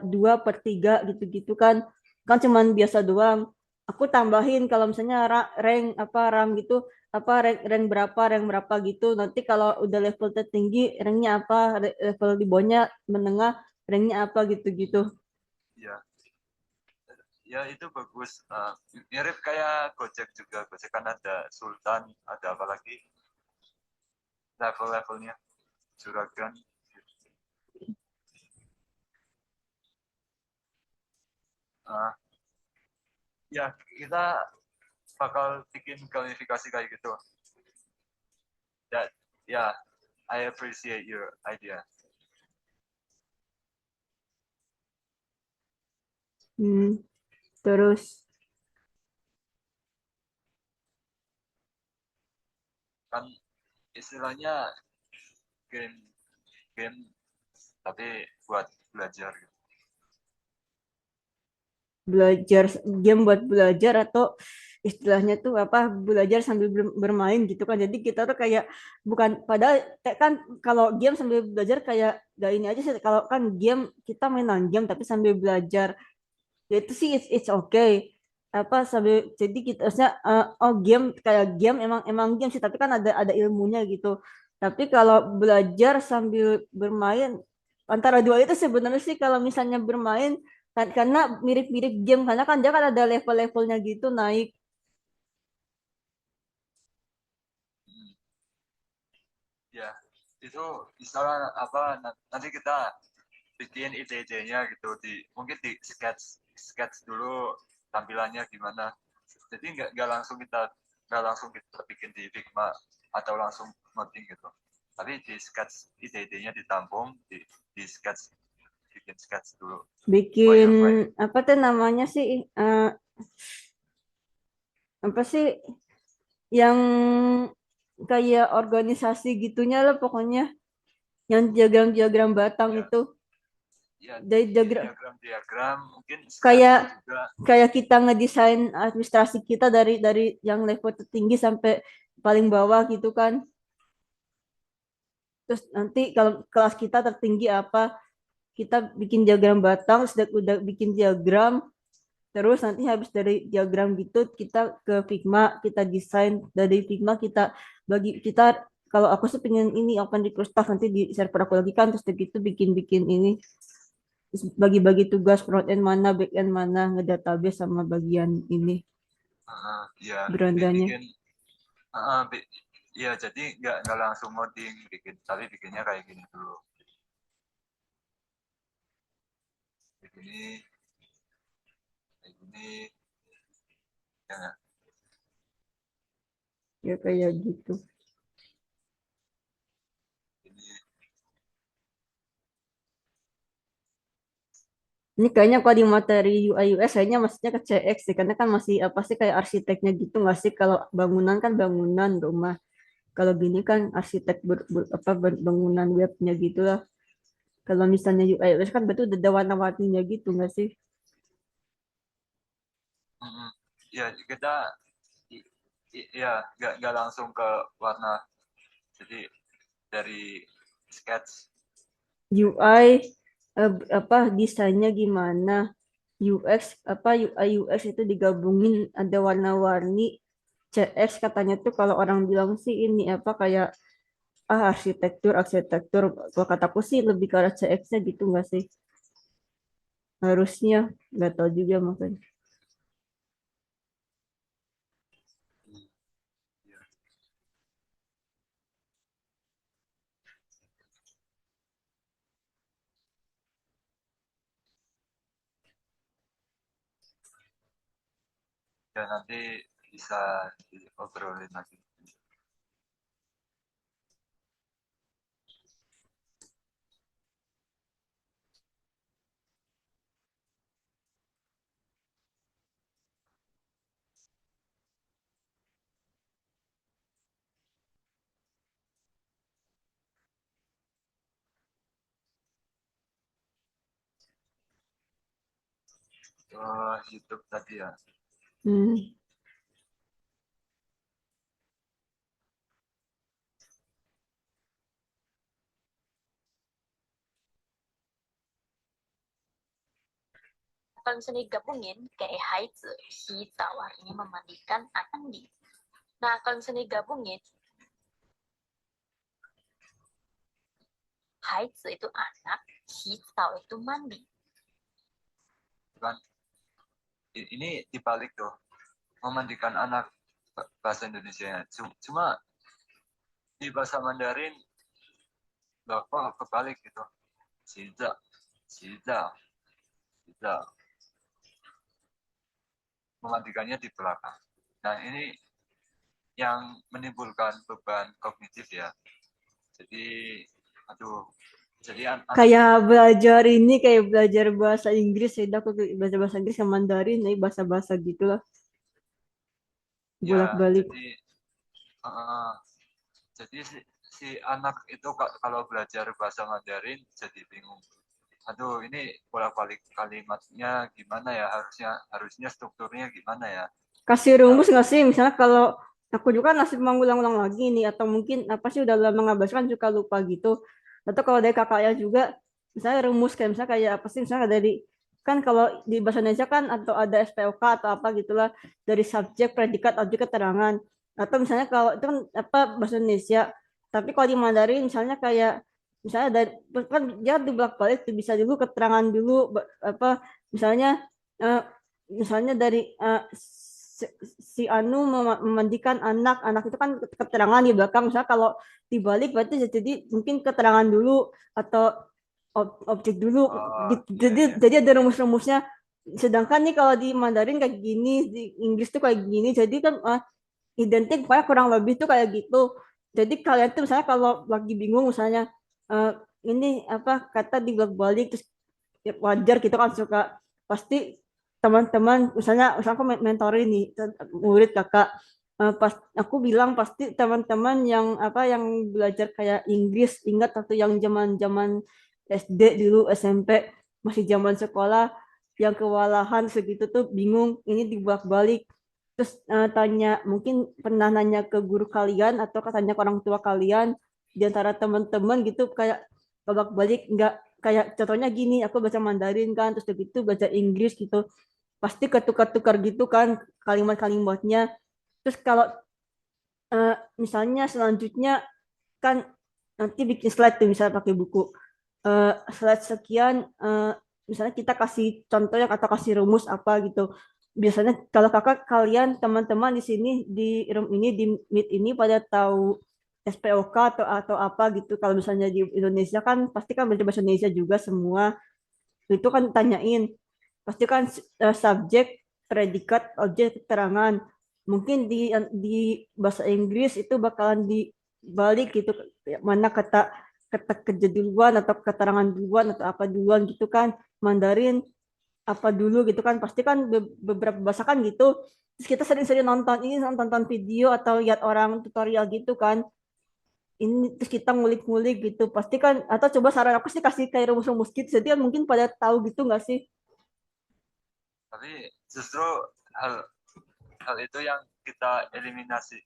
dua per tiga gitu-gitu kan. Kan cuman biasa doang. Aku tambahin kalau misalnya rank apa rang gitu, apa rank berapa gitu. Nanti kalau udah level tertinggi ranknya apa, level di bawahnya menengah ranknya apa gitu-gitu. ya. Ya itu bagus. Mirip kayak Gojek juga. Gojek kan ada Sultan, ada apa lagi level-levelnya, juragan. Uh, ya kita bakal bikin gamifikasi kayak gitu. That, yeah, I appreciate your idea. Hmm, terus kan istilahnya game game tapi buat belajar gitu. Belajar game buat belajar atau istilahnya tuh apa belajar sambil bermain gitu kan. Jadi kita tuh kayak bukan padahal kan kalau game sambil belajar kayak gak ini aja sih kalau kan game kita mainan game tapi sambil belajar ya itu sih it's okay apa sambil jadi kita maksudnya oh game kayak game emang emang game sih tapi kan ada ilmunya gitu. Tapi kalau belajar sambil bermain antara dua itu sebenarnya sih kalau misalnya bermain karena mirip-mirip game karena kan dia kan ada level-levelnya gitu naik. Hmm. Ya itu istilah apa nanti kita bikin ide-idenya gitu mungkin di sketch dulu tampilannya gimana, jadi nggak langsung kita bikin di Figma atau langsung modding gitu, tapi di sketch ide-idenya ditampung di sketch, bikin sketch dulu Bikin wireframe. apa tuh namanya sih apa sih yang kayak organisasi gitunya lah pokoknya yang diagram-diagram batang Ya, itu ya dari bikin diagram diagram mungkin sketch kayak juga. kayak kita ngedesain administrasi kita dari yang level tertinggi sampai paling bawah gitu kan. Terus nanti kalau kelas kita tertinggi apa, kita bikin diagram batang, sudah udah bikin diagram, terus nanti habis dari diagram gitu kita ke Figma, kita desain dari Figma kita bagi kita kalau aku sih pengen ini open request stuff nanti di server aku lagi kan terus gitu bikin-bikin ini terus bagi-bagi tugas front end mana back end mana ngedatabase sama bagian ini Ya berandanya. bikin uh, bi- ya jadi nggak langsung modding bikin, tapi bikinnya kayak gini dulu, begini kayak gini ya nggak? Ya kayak gitu. Gini. Ini kayaknya kalau di materi UI UX kayaknya maksudnya ke CX sih karena kan masih apa sih kayak arsiteknya gitu nggak sih kalau bangunan kan bangunan rumah. Kalau gini kan arsitek apa bangunan webnya gitu lah. Kalau misalnya UI UX kan betul udah ada warna-warninya gitu nggak sih? Mm-mm. Ya kita ya nggak langsung ke warna, jadi dari sketch. UI apa desainnya gimana? UX apa UI UX itu digabungin ada warna-warni. CX katanya tuh kalau orang bilang sih ini apa kayak arsitektur arsitektur. Kalau kataku sih lebih ke arah CX-nya gitu nggak sih? Harusnya nggak tahu juga makanya. Ya, ya nanti bisa diobrolin lagi. YouTube tadi ya. Hmm. Kalau misalnya digabungin kayak haizi, hita artinya memandikan mandi. Nah, kalau misalnya digabungin haizi itu anak, hita itu mandi. Kan ini dibalik tuh, memandikan anak bahasa Indonesia. Cuma di bahasa Mandarin kok kebalik gitu. Sida, sida, sida. Memandikannya di belakang. Nah ini yang menimbulkan beban kognitif ya. Jadi, aduh, jadi anak Kayak belajar ini kayak belajar bahasa Inggris ya aku belajar bahasa Inggris sama Mandarin nih bahasa-bahasa gitu lah ya bolak-balik. jadi uh, Jadi si anak itu kalau belajar bahasa Mandarin jadi bingung. Aduh, ini bolak-balik kalimatnya gimana ya? Harusnya strukturnya gimana ya? Kasih rumus nggak sih? Misalnya kalau aku juga kan masih mengulang-ulang lagi nih, atau mungkin apa sih udah lama ngabaskan suka lupa gitu. Atau kalau dari kakaknya juga, misalnya rumus kayak misalnya kayak apa sih? Misalnya dari kan kalau di bahasa Indonesia kan atau ada SPOK atau apa gitulah dari subjek, predikat, objek, keterangan. Atau misalnya kalau itu kan apa bahasa Indonesia, tapi kalau di Mandarin misalnya kayak misalnya dari kan dia dibalik-balik tuh bisa dulu keterangan dulu apa misalnya eh, misalnya dari si Anu memandikan anak, anak itu kan keterangan di belakang. Misalnya kalau dibalik berarti jadi mungkin keterangan dulu atau objek dulu. Oh, Gitu. iya, iya. Jadi ada rumus-rumusnya. Sedangkan nih kalau di Mandarin kayak gini, di Inggris tuh kayak gini. Jadi kan identik pokoknya kurang lebih tuh kayak gitu. Jadi kalian tuh misalnya kalau lagi bingung misalnya eh, ini apa kata dibalik-balik terus ya wajar gitu kan suka pasti teman-teman misalnya aku mentorin nih murid kakak. Pas aku bilang pasti teman-teman yang apa yang belajar kayak Inggris ingat waktu yang zaman-zaman SD dulu SMP masih zaman sekolah yang kewalahan segitu tuh bingung ini dibalik-balik terus tanya mungkin pernah nanya ke guru kalian atau tanya ke orang tua kalian di antara teman-teman gitu kayak bolak-balik nggak kayak contohnya gini aku baca Mandarin kan terus begitu baca Inggris gitu pasti ketukar-tukar gitu kan kalimat-kalimatnya terus kalau misalnya selanjutnya kan nanti bikin slide tuh misalnya pakai buku slide sekian misalnya kita kasih contoh yang atau kasih rumus apa gitu biasanya kalau kakak kalian teman-teman di sini di room ini di meet ini pada tahu SPOK atau apa gitu kalau misalnya di Indonesia kan pasti kan belajar bahasa Indonesia juga semua itu kan tanyain pasti kan subjek predikat objek keterangan mungkin di bahasa Inggris itu bakalan dibalik gitu mana kata kata kerja duluan atau keterangan duluan atau apa duluan gitu kan Mandarin apa dulu gitu kan pasti kan beberapa bahasa kan gitu terus kita sering-sering nonton ini nonton video atau lihat orang tutorial gitu kan ini terus kita ngulik-ngulik gitu pasti kan atau coba saran aku sih kasih kayak rumus-rumus gitu jadi kan mungkin pada tahu gitu nggak sih Tapi justru hal hal itu yang kita eliminasi.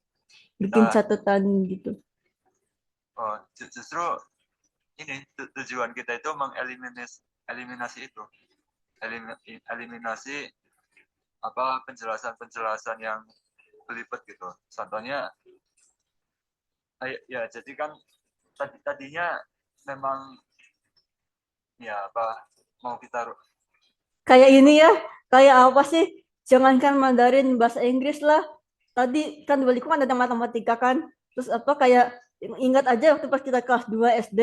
bikin Kita catatan gitu. justru ini tujuan kita itu eliminasi itu. Eliminasi apa penjelasan-penjelasan yang belibet gitu. Contohnya ya jadi kan tadinya memang ya apa mau kita Kayak ini ya, kayak apa sih? Jangankan Mandarin bahasa Inggris lah. Tadi kan di baliku kan ada matematika kan. Terus apa kayak ingat aja waktu pas kita kelas 2 SD.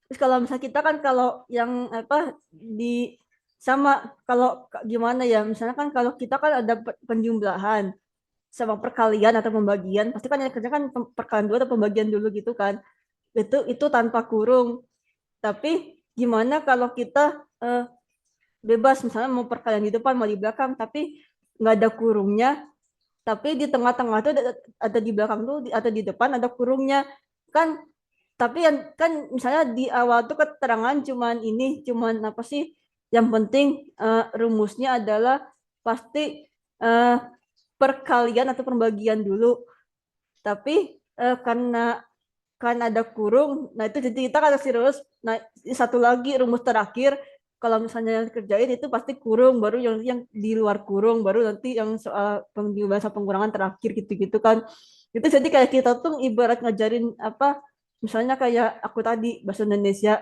Terus kalau misalnya kita kan kalau yang apa di sama kalau gimana ya misalnya kan kalau kita kan ada penjumlahan sama perkalian atau pembagian pasti kan yang kerja kan perkalian dulu atau pembagian dulu gitu kan itu tanpa kurung tapi gimana kalau kita bebas misalnya mau perkalian di depan mau di belakang tapi nggak ada kurungnya tapi di tengah-tengah tuh ada di belakang tuh atau di depan ada kurungnya kan tapi yang kan misalnya di awal tuh keterangan cuman ini cuman apa sih yang penting rumusnya adalah pasti eh, perkalian atau pembagian dulu tapi karena ada kurung nah itu jadi kita kan harus rumus nah satu lagi rumus terakhir kalau misalnya yang kerjain itu pasti kurung baru yang di luar kurung baru nanti yang soal bahasa pengurangan terakhir gitu-gitu kan itu jadi kayak kita tuh ibarat ngajarin apa misalnya kayak aku tadi bahasa Indonesia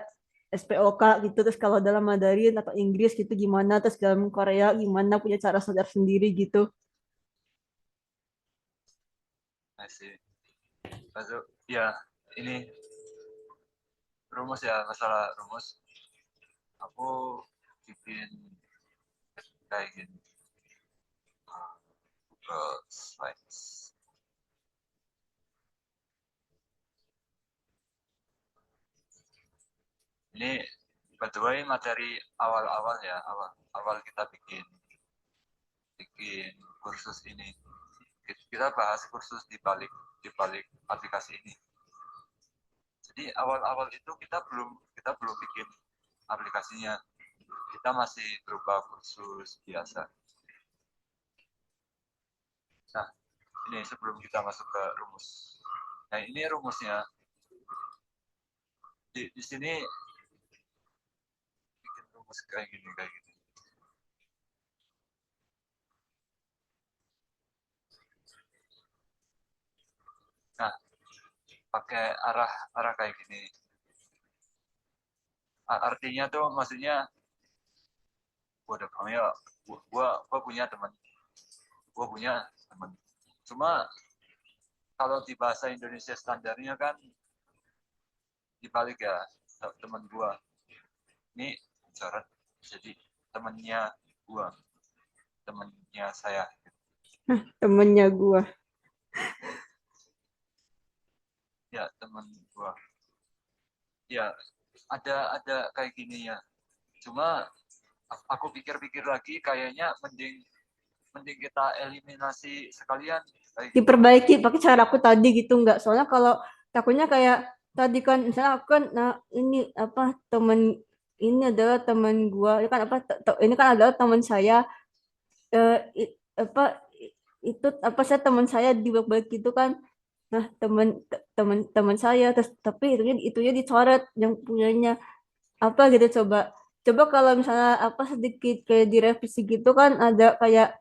SPOK gitu terus kalau dalam Mandarin atau Inggris gitu gimana terus dalam Korea gimana punya cara sadar sendiri gitu. masih masuk ya ini rumus ya masalah rumus aku bikin kayak gini Google Slides ini by the way materi awal-awal ya awal kita bikin bikin kursus ini kita bahas kursus di balik aplikasi ini Jadi awal-awal itu kita belum bikin aplikasinya, kita masih berupa kursus biasa. Nah, ini sebelum kita masuk ke rumus. Nah, ini rumusnya. Di sini bikin rumus kayak gini. Nah, pakai arah kayak gini. Artinya tuh maksudnya gua punya teman. Cuma kalau di bahasa Indonesia standarnya kan dibalik ya, teman gua. Ini syarat jadi temannya gua, temannya saya. Temennya gua. Ya, teman gua. Ya, ada kayak gini ya. Cuma aku pikir-pikir lagi kayaknya mending kita eliminasi sekalian kayak gitu. Diperbaiki pakai cara aku tadi gitu nggak? Soalnya kalau takutnya kayak tadi kan misalnya aku kan nah ini apa temen ini adalah teman gua ini kan apa ini kan adalah teman saya apa itu apa saya teman saya di balik itu kan nah teman saya terus tapi itunya dicoret yang punyanya apa gitu coba kalau misalnya apa sedikit kayak direvisi gitu kan ada kayak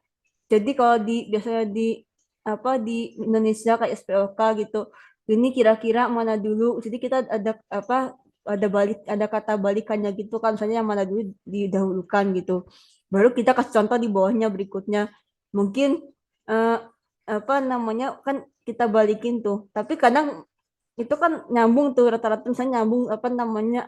jadi kalau biasanya di apa di Indonesia kayak SPOK gitu ini kira-kira mana dulu jadi kita ada apa ada kata balikannya gitu kan misalnya yang mana dulu didahulukan gitu baru kita kasih contoh di bawahnya berikutnya mungkin eh, apa namanya kan kita balikin tuh tapi kadang itu kan nyambung tuh rata-rata misalnya nyambung apa namanya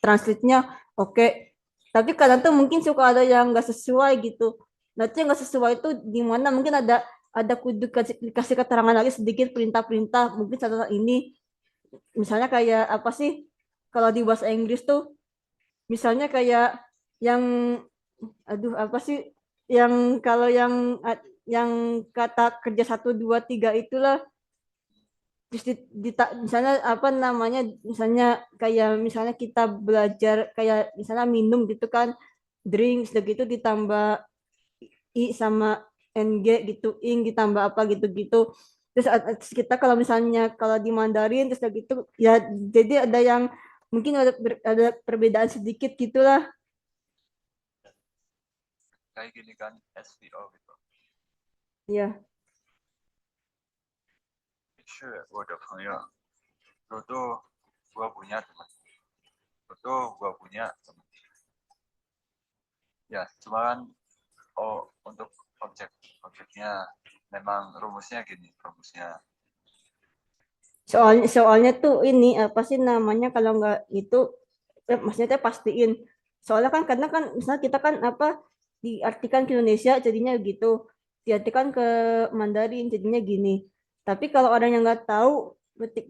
translate-nya oke. Tapi kadang tuh mungkin suka ada yang nggak sesuai gitu. Nanti yang nggak sesuai itu di mana mungkin ada kudu dikasih keterangan lagi sedikit perintah-perintah mungkin satu ini misalnya kayak apa sih kalau di bahasa Inggris tuh misalnya kayak yang aduh apa sih yang kalau yang kata kerja satu dua tiga itulah terus misalnya apa namanya misalnya kayak misalnya kita belajar kayak misalnya minum gitu kan drink sudah gitu ditambah i sama ng gitu ing ditambah apa gitu-gitu terus kita kalau misalnya kalau di Mandarin terus udah gitu ya jadi ada yang mungkin ada perbedaan sedikit gitulah Kayak gini kan SVO gitu. ya 是我的朋友，lu tuh gua punya teman, lu tuh gua punya teman. Ya, cuma kan untuk objeknya memang rumusnya gini, rumusnya. soalnya tuh ini apa sih namanya kalau nggak itu maksudnya teh pastiin soalnya kan karena kan misalnya kita kan apa diartikan ke Indonesia jadinya gitu diartikan ke Mandarin jadinya gini tapi kalau orang yang nggak tahu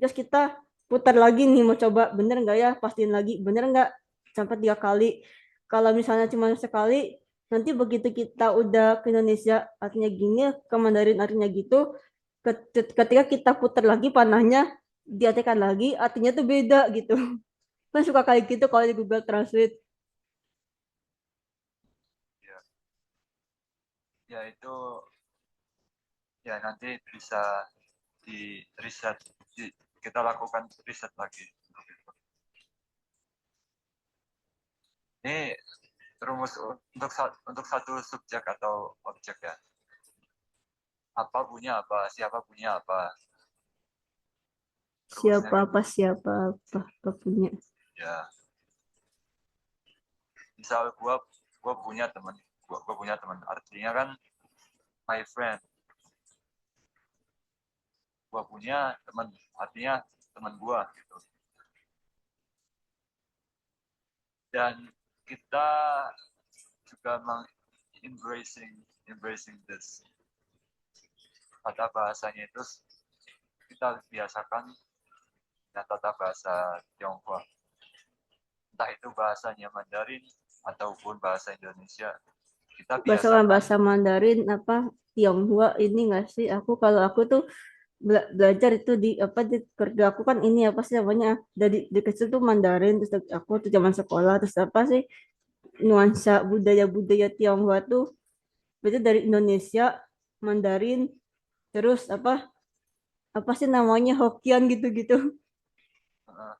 terus kita putar lagi nih mau coba bener nggak ya pastiin lagi bener nggak sampai 3 kali kalau misalnya cuma sekali nanti begitu kita udah ke Indonesia artinya gini ke Mandarin artinya gitu ketika kita putar lagi panahnya diartikan lagi artinya tuh beda gitu kan suka kayak gitu kalau di Google Translate Ya, ya itu ya nanti bisa di riset, kita lakukan riset lagi. Ini rumus untuk satu subjek atau objek ya. Apa punya apa, siapa punya apa. siapa apa punya Ya, misal gua punya teman, gua punya teman. Artinya kan my friend. Gua punya teman, artinya teman gua gitu. Dan kita juga embracing this tata bahasanya itu kita biasakan dengan tata bahasa Tionghoa. Entah itu bahasanya Mandarin ataupun bahasa Indonesia. Kita biasakan bahasa Mandarin apa Tionghoa ini nggak sih aku kalau aku tuh belajar itu di apa di keluarga aku kan ini apa sih namanya dari kecil tuh Mandarin terus aku tuh zaman sekolah terus apa sih nuansa budaya-budaya Tionghoa tuh berarti dari Indonesia Mandarin terus apa sih namanya Hokkien gitu-gitu. Heeh.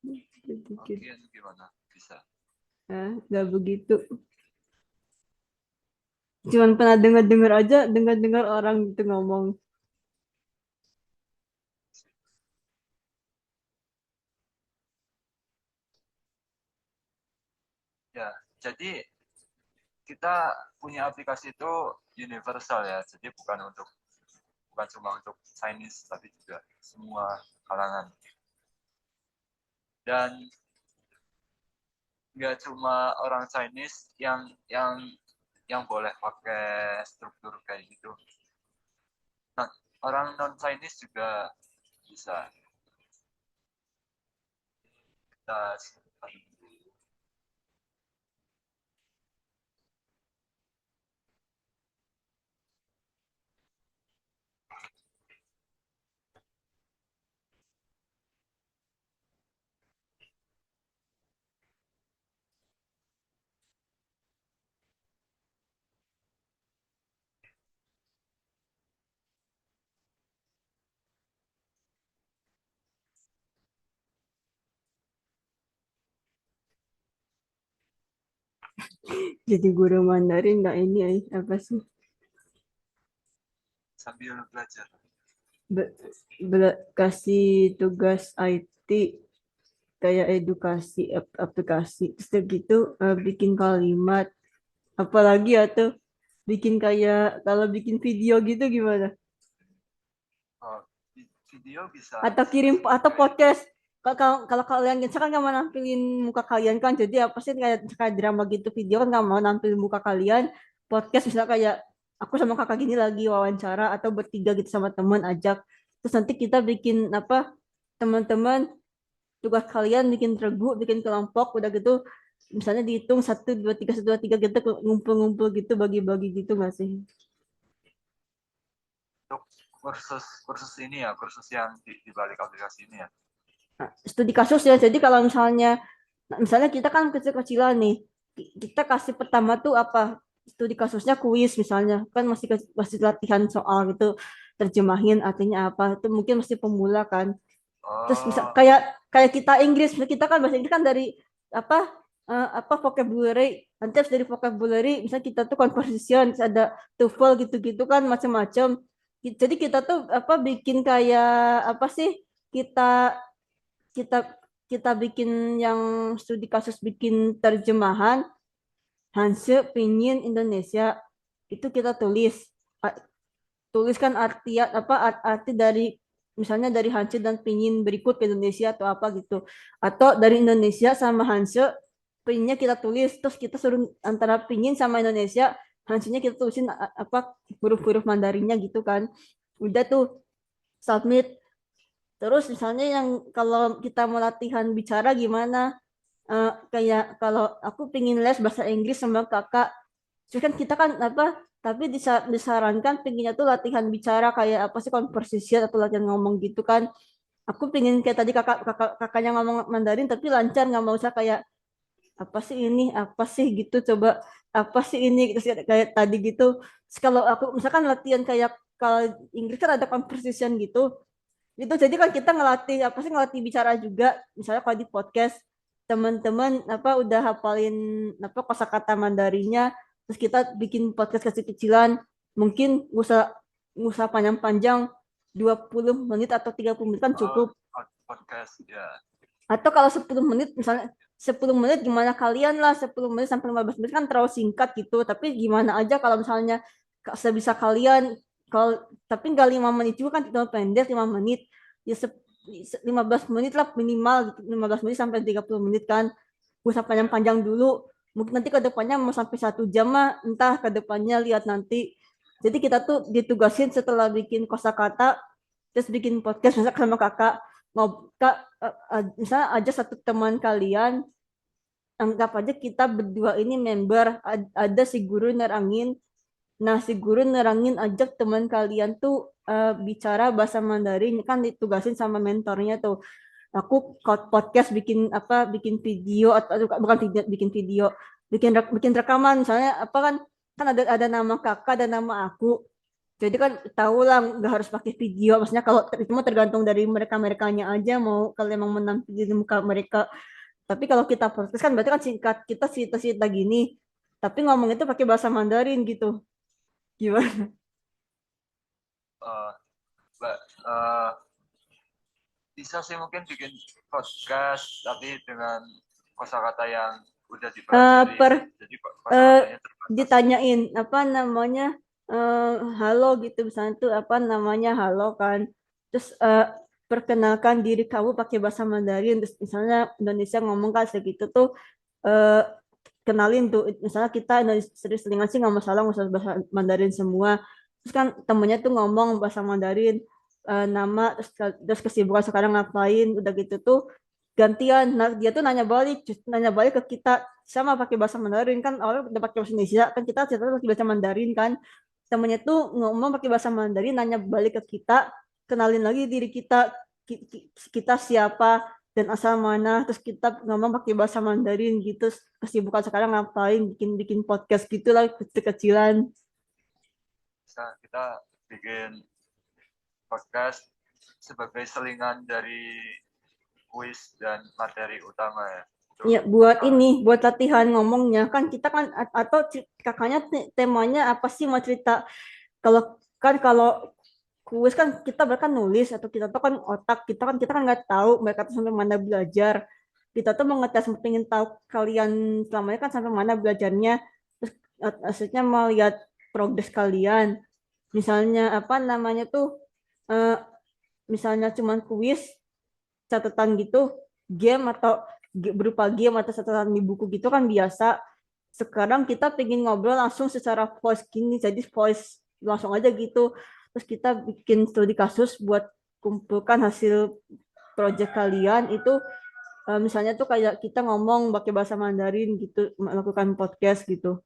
Gitu-gitu. Hokkien gimana? Bisa. Nah, nggak begitu. Cuman pernah dengar-dengar aja, dengar-dengar orang gitu ngomong. Ya, jadi kita punya aplikasi itu universal ya. Jadi bukan cuma untuk Chinese tapi juga semua kalangan. Dan nggak cuma orang Chinese yang boleh pakai struktur kayak gitu. Nah, orang non Chinese juga bisa kita. Jadi guru Mandarin nggak ini apa sih? Sambil belajar. Be- kasih tugas IT kayak edukasi aplikasi terus udah gitu bikin kalimat apalagi atau bikin kayak kalau bikin video gitu gimana? Oh, video bisa Atau kirim atau podcast kalau kalian misalkan nggak mau nampilin muka kalian kan jadi apa sih kayak drama gitu video kan nggak mau nampilin muka kalian podcast misalnya kayak aku sama kakak gini lagi wawancara atau bertiga gitu sama teman ajak terus nanti kita bikin apa teman-teman tugas kalian bikin regu bikin kelompok udah gitu misalnya dihitung satu dua tiga gitu ngumpul-ngumpul gitu bagi-bagi gitu nggak sih. untuk kursus kursus ini ya, kursus yang di balik aplikasi ini ya. Nah, studi kasus ya. Jadi kalau misalnya kita kan kecil-kecilan nih, kita kasih pertama tuh apa? Studi kasusnya kuis misalnya, kan masih latihan soal gitu, terjemahin artinya apa? Itu mungkin masih pemula kan. Terus misal Oh, kayak kayak kita Inggris, kita kan bahasa Inggris kan dari apa apa vocabulary. Nanti harus dari vocabulary, misalnya kita tuh conversation, terus ada TOEFL gitu-gitu kan macam-macam. Jadi kita tuh apa bikin kayak apa sih? Kita kita kita bikin yang studi kasus bikin terjemahan Hanse Pinyin Indonesia itu kita tuliskan arti dari misalnya dari Hanse dan Pinyin berikut ke Indonesia atau apa gitu atau dari Indonesia sama Hanse Pinyinnya kita tulis terus kita suruh antara Pinyin sama Indonesia Hanse-nya kita tulisin apa huruf-huruf Mandarinnya gitu kan udah tuh submit. Terus misalnya yang kalau kita mau latihan bicara gimana? Kayak kalau aku pingin les bahasa Inggris sama kakak, terus kan kita kan apa? Tapi disarankan pinginnya tuh latihan bicara kayak apa sih conversation atau latihan ngomong gitu kan. Aku pingin kayak tadi kakaknya ngomong Mandarin tapi lancar nggak mau usah kayak apa sih ini apa sih gitu coba apa sih ini terus kayak tadi gitu. Terus kalau aku misalkan latihan kayak kalau Inggris kan ada conversation gitu itu jadi kan kita ngelatih apa sih ngelatih bicara juga misalnya kalau di podcast teman-teman apa udah hafalin apa kosakata Mandarinnya terus kita bikin podcast kecil-kecilan mungkin nggak usah panjang-panjang 20 menit atau 30 menit kan oh, cukup podcast ya. atau kalau 10 menit misalnya 10 menit gimana kalian lah 10 menit sampai 15 menit kan terlalu singkat gitu tapi gimana aja kalau misalnya sebisa kalian kalau tapi nggak 5 menit juga kan terlalu pendek 5 menit ya 15 menit lah minimal gitu. 15 menit sampai 30 menit kan gue usah panjang-panjang dulu mungkin nanti ke depannya mau sampai 1 jam mah entah ke depannya lihat nanti jadi kita tuh ditugasin setelah bikin kosakata terus bikin podcast misalnya sama kakak mau kak misalnya aja satu teman kalian anggap aja kita berdua ini member ada si guru nerangin Nah, si guru nerangin ajak teman kalian tuh bicara bahasa Mandarin kan ditugasin sama mentornya tuh. Aku podcast bikin video atau bukan video, bikin rekaman misalnya apa kan ada nama kakak dan nama aku. Jadi kan tahu lah nggak harus pakai video. Maksudnya kalau itu mah tergantung dari mereka-merekanya aja mau kalau emang menampilkan muka mereka. Tapi kalau kita podcast kan berarti kan singkat kita cerita-cerita gini. Tapi ngomong itu pakai bahasa Mandarin gitu. Gimana? Eh, Mbak, eh, bisa sih mungkin bikin podcast tapi dengan kosakata yang udah Eh, dipelajari. per Jadi eh, kosakatanya terbatas. ditanyain apa namanya halo gitu misalnya tuh apa namanya halo kan terus perkenalkan diri kamu pakai bahasa Mandarin terus misalnya Indonesia ngomong kan segitu tuh eh, kenalin tuh misalnya kita Indonesia selingan sih nggak masalah nggak usah bahasa Mandarin semua terus kan temennya tuh ngomong bahasa Mandarin nama terus kesibukan sekarang ngapain udah gitu tuh gantian nah dia tuh nanya balik ke kita sama pakai bahasa Mandarin kan awalnya udah pakai bahasa Indonesia kan kita cerita pakai bahasa Mandarin kan temennya tuh ngomong pakai bahasa Mandarin nanya balik ke kita kenalin lagi diri kita kita siapa dan asal mana terus kita ngomong pakai bahasa Mandarin gitu kesibukan sekarang ngapain bikin bikin podcast gitu lah kecil-kecilan. Bisa kita bikin podcast sebagai selingan dari kuis dan materi utama ya. Itu Ya buat bakal ini buat latihan ngomongnya kan kita kan atau kakaknya temanya apa sih mau cerita kalau kalau kuis kan kita bahkan nulis atau kita tuh kan otak kita kan nggak tahu mereka tuh sampai mana belajar kita tuh mau ngetes pengen tahu kalian selama ini kan sampai mana belajarnya terus maksudnya mau lihat progres kalian misalnya apa namanya tuh eh, misalnya cuman kuis catatan gitu game atau berupa game atau catatan di buku gitu kan biasa sekarang kita pengen ngobrol langsung secara voice gini jadi voice langsung aja gitu terus kita bikin studi kasus buat kumpulkan hasil project kalian itu misalnya tuh kayak kita ngomong pakai bahasa Mandarin gitu melakukan podcast gitu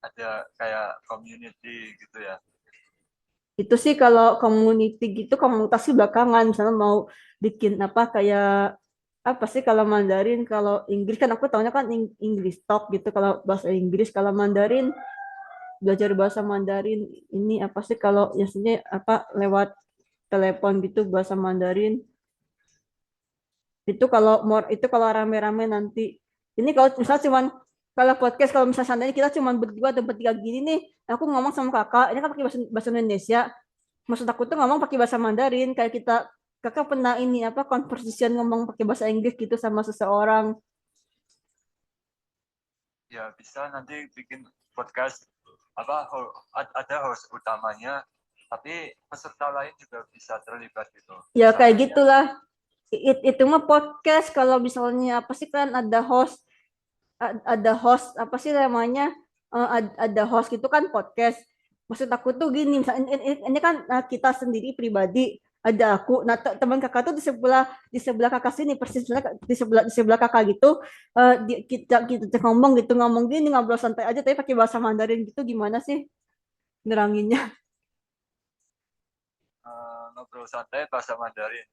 ada kayak community gitu ya. itu sih kalau community gitu komunitas sih belakangan misalnya mau bikin apa kayak apa sih kalau Mandarin kalau Inggris kan aku tahunya kan English talk gitu kalau bahasa Inggris kalau Mandarin belajar bahasa Mandarin ini apa sih kalau biasanya apa lewat telepon gitu bahasa Mandarin itu kalau rame-rame nanti ini kalau misalnya cuman kalau podcast kalau misalnya seandainya kita cuman berdua atau bertiga gini nih aku ngomong sama kakak ini kan pakai bahasa Indonesia maksud aku tuh ngomong pakai bahasa Mandarin kayak kita kakak pernah ini apa conversation ngomong pakai bahasa Inggris gitu sama seseorang Ya bisa nanti bikin podcast apa ada host utamanya tapi peserta lain juga bisa terlibat gitu. ya kayak Misalnya gitulah itu mah podcast kalau misalnya apa sih kan ada host apa sih namanya ada host gitu kan podcast maksud aku tuh gini misalnya ini kan kita sendiri pribadi ada aku nah teman kakak tuh di sebelah kakak sini persis di sebelah kakak gitu kita ngomong gini ngobrol santai aja tapi pakai bahasa Mandarin gitu gimana sih neranginnya ngobrol santai bahasa Mandarin.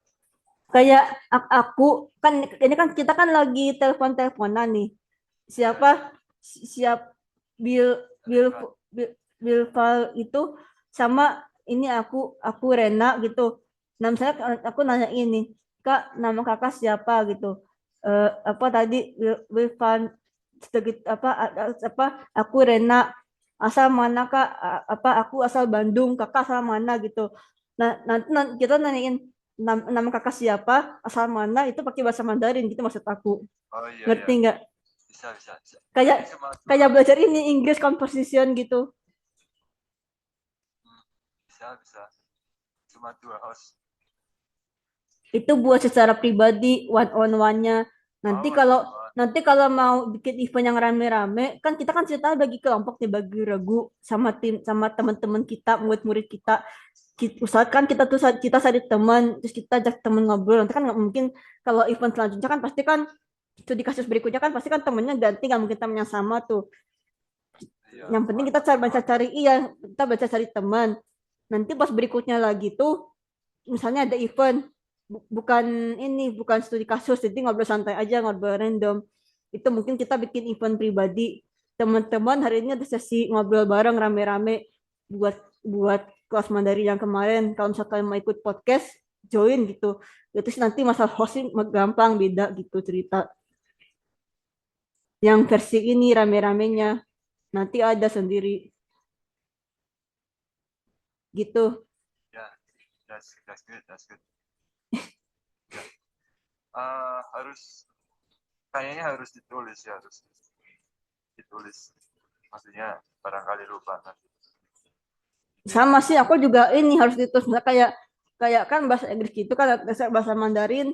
kayak aku kan ini kan kita kan lagi telepon-teleponan nih Ya, siapa ya. siap Bill Bill Terlibat. Bill, Bill Val itu sama ini aku Rena gitu. Nah misalnya aku nanya ini kak nama kakak siapa gitu. Apa tadi Bill Van apa aku Rena asal mana kak apa aku asal Bandung kakak asal mana gitu. Nah nanti kita nanyain nama kakak siapa asal mana itu pakai bahasa Mandarin gitu maksud aku Oh iya ngerti ya, nggak bisa. kayak Jadi cuma kayak dua. belajar ini Inggris composition gitu Hmm, bisa. Cuma dua host. itu buat secara pribadi one on one-nya nanti Oh, one kalau on one. nanti kalau mau bikin event yang rame-rame kan kita kan ceritanya bagi kelompok nih bagi regu sama tim sama teman-teman kita murid-murid kita usahakan kita cari teman terus kita ajak teman ngobrol nanti kan nggak mungkin kalau event selanjutnya kan pasti kan studi kasus berikutnya kan pasti kan temennya ganti nggak mungkin temen yang sama tuh Ya, Yang penting kita baca cari kita baca cari teman. Nanti pas berikutnya lagi tuh misalnya ada event bukan studi kasus jadi ngobrol santai aja ngobrol random itu mungkin kita bikin event pribadi teman-teman hari ini ada sesi ngobrol bareng rame-rame buat buat kelas Mandarin yang kemarin kalau misalkan mau ikut podcast join gitu itu sih nanti masalah hosting gampang beda gitu cerita yang versi ini rame-ramenya nanti ada sendiri gitu. ya, that's good, that's good. Ya, harus kayaknya harus ditulis ya, harus ditulis. Maksudnya barangkali lupa nanti. Sama sih aku juga ini harus ditulis misalnya kayak kayak kan bahasa Inggris gitu kan bahasa Mandarin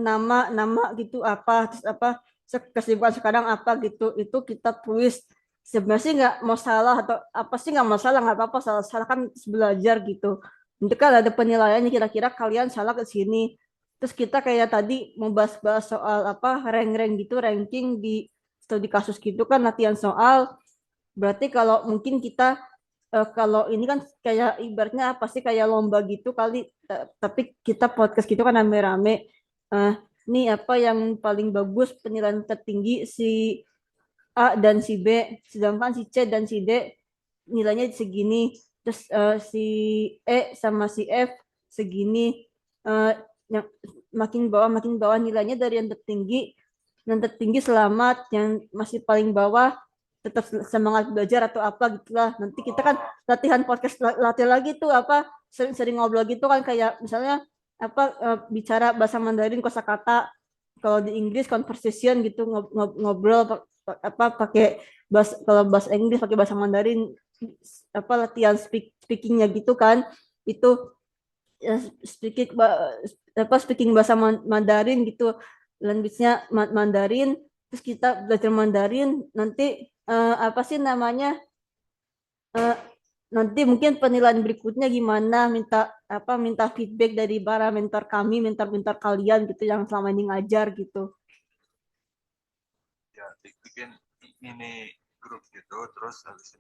nama nama gitu apa terus apa kesibukan sekarang apa gitu itu kita tulis sebenarnya sih nggak mau salah atau apa sih nggak masalah nggak apa-apa salah salah kan belajar gitu nanti kan ada penilaiannya kira-kira kalian salah ke sini terus kita kayak tadi mau bahas-bahas soal apa rank-rank gitu ranking di studi kasus gitu kan latihan soal berarti kalau mungkin kita kalau ini kan kayak ibaratnya apa sih kayak lomba gitu kali tapi kita podcast gitu kan rame-rame eh ini apa yang paling bagus penilaian tertinggi si A dan si B sedangkan si C dan si D nilainya segini terus si E sama si F segini yang makin bawah nilainya dari yang tertinggi selamat yang masih paling bawah tetap semangat belajar atau apa gitulah nanti kita kan latihan podcast latih lagi tuh apa sering-sering ngobrol gitu kan kayak misalnya apa bicara bahasa Mandarin kosakata kalau di Inggris conversation gitu ngobrol apa pakai kalau bahasa Inggris pakai bahasa Mandarin apa latihan speakingnya gitu kan itu ya, speaking bahasa Mandarin gitu language-nya Mandarin terus kita belajar Mandarin nanti apa sih namanya eh, nanti mungkin penilaian berikutnya gimana minta feedback dari para mentor kami mentor-mentor kalian gitu yang selama ini ngajar gitu. Ya, bikin mini grup gitu, terus habis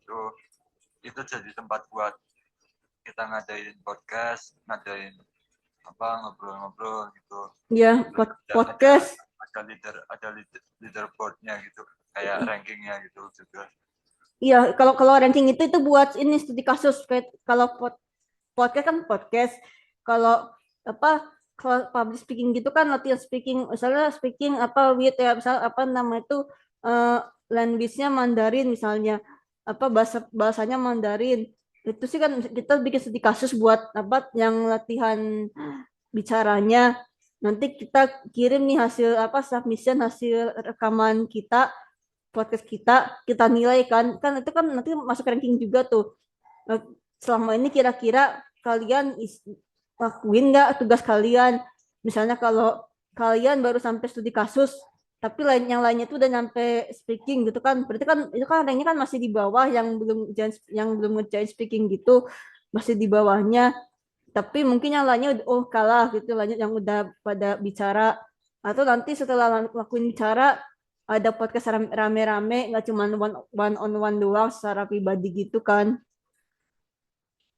itu jadi tempat buat kita ngadain podcast, ngadain apa ngobrol-ngobrol gitu. Ya podcast Ada leaderboardnya gitu, kayak rankingnya gitu juga. iya kalau kalau ranking itu buat ini studi kasus kayak kalau podcast kan podcast kalau apa kalau public speaking gitu kan latihan speaking misalnya speaking apa with ya misal apa nama itu eh, language-nya Mandarin misalnya apa bahasanya Mandarin itu sih kan kita bikin studi kasus buat apa yang latihan bicaranya nanti kita kirim nih hasil apa submission hasil rekaman kita podcast kita nilai kan kan itu kan nanti masuk ranking juga tuh. Eh, selama ini kira-kira kalian lakuin nggak tugas kalian misalnya kalau kalian baru sampai studi kasus tapi yang lainnya itu udah nyampe speaking gitu kan berarti kan itu kan ranknya kan masih di bawah yang belum ngerjain speaking gitu masih di bawahnya tapi mungkin yang lainnya oh kalah gitu lanjut yang udah pada bicara atau nanti setelah lakuin bicara ada podcast rame-rame nggak cuma one on one doang secara pribadi gitu kan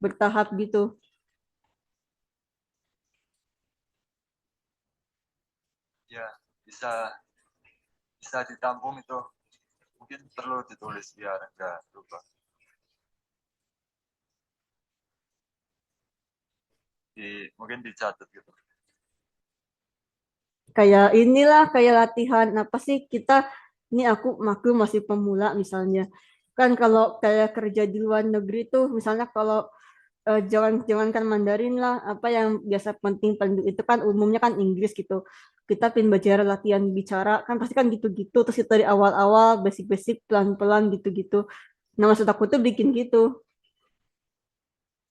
bertahap gitu. Ya, bisa bisa ditampung itu. Mungkin perlu ditulis biar enggak lupa. Mungkin dicatat gitu. Kayak inilah kayak latihan apa sih kita ini aku maklum masih pemula misalnya kan kalau kayak kerja di luar negeri tuh misalnya kalau jangankan Mandarin lah apa yang biasa penting paling itu kan umumnya kan Inggris gitu kita pin belajar latihan bicara kan pasti kan gitu-gitu terus kita dari awal-awal basic-basic pelan-pelan gitu-gitu nah maksud aku tuh bikin gitu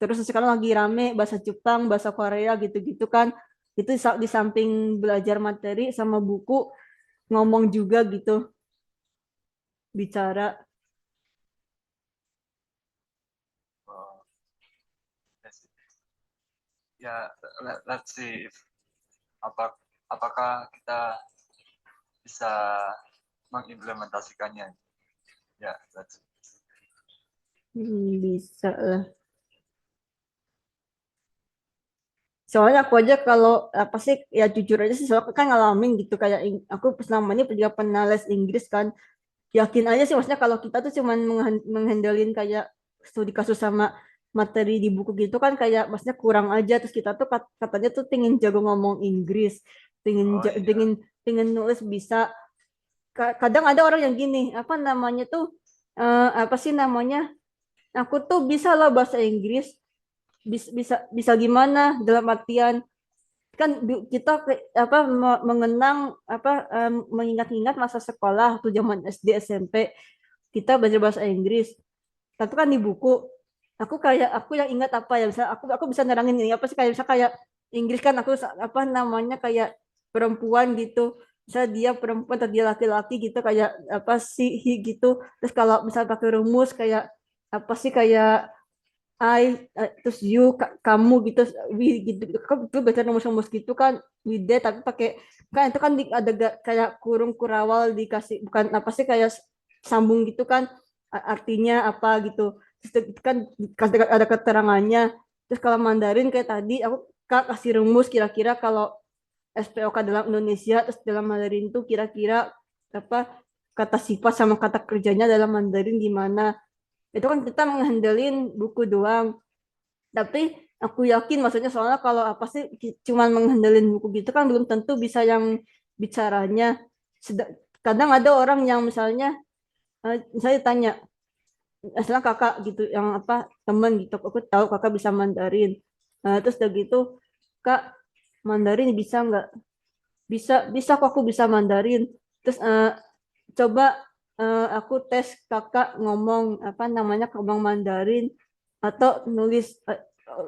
terus sekarang lagi rame bahasa Jepang bahasa Korea gitu-gitu kan itu di samping belajar materi sama buku ngomong juga gitu bicara Oh, yes. Ya, let's see if apa apakah kita bisa mengimplementasikannya. Ya, let's see. Bisa lah. Soalnya aku aja kalau apa sih ya jujur aja sih soalnya kan ngalamin gitu kayak aku selama ini juga pernah les Inggris kan. Yakin aja sih maksudnya kalau kita tuh cuman menghandelin kayak studi kasus sama materi di buku gitu kan kayak maksudnya kurang aja terus kita tuh katanya tuh pengen jago ngomong Inggris, pengen Oh iya. pengen pengen nulis bisa. Kadang ada orang yang gini, apa namanya tuh apa sih namanya? Aku tuh bisa loh bahasa Inggris, bisa bisa gimana dalam artian kan kita apa mengenang apa mengingat-ingat masa sekolah tuh zaman SD SMP kita belajar bahasa Inggris tapi kan di buku aku yang ingat apa ya bisa aku bisa nerangin ini apa sih kayak bisa kayak Inggris kan aku apa namanya kayak perempuan gitu bisa dia perempuan atau dia laki-laki gitu kayak apa sih he gitu terus kalau misal pakai rumus kayak apa sih kayak terus you kamu gitu we gitu kan itu baca rumus-rumus gitu kan we they tapi pakai kan itu kan ada kayak kurung kurawal dikasih bukan apa sih kayak sambung gitu kan artinya apa gitu terus itu kan ada keterangannya terus kalau Mandarin kayak tadi aku kasih rumus kira-kira kalau SPOK dalam Indonesia terus dalam Mandarin tuh kira-kira apa kata sifat sama kata kerjanya dalam Mandarin gimana itu kan kita menghandelin buku doang tapi aku yakin maksudnya soalnya kalau apa sih cuman menghandalin buku gitu kan belum tentu bisa yang bicaranya. Kadang ada orang yang misalnya saya tanya misalnya kakak gitu yang apa temen gitu aku tahu kakak bisa Mandarin. Terus udah gitu kak Mandarin bisa nggak bisa bisa kok aku bisa Mandarin terus coba aku tes kakak ngomong apa namanya ngomong Mandarin atau nulis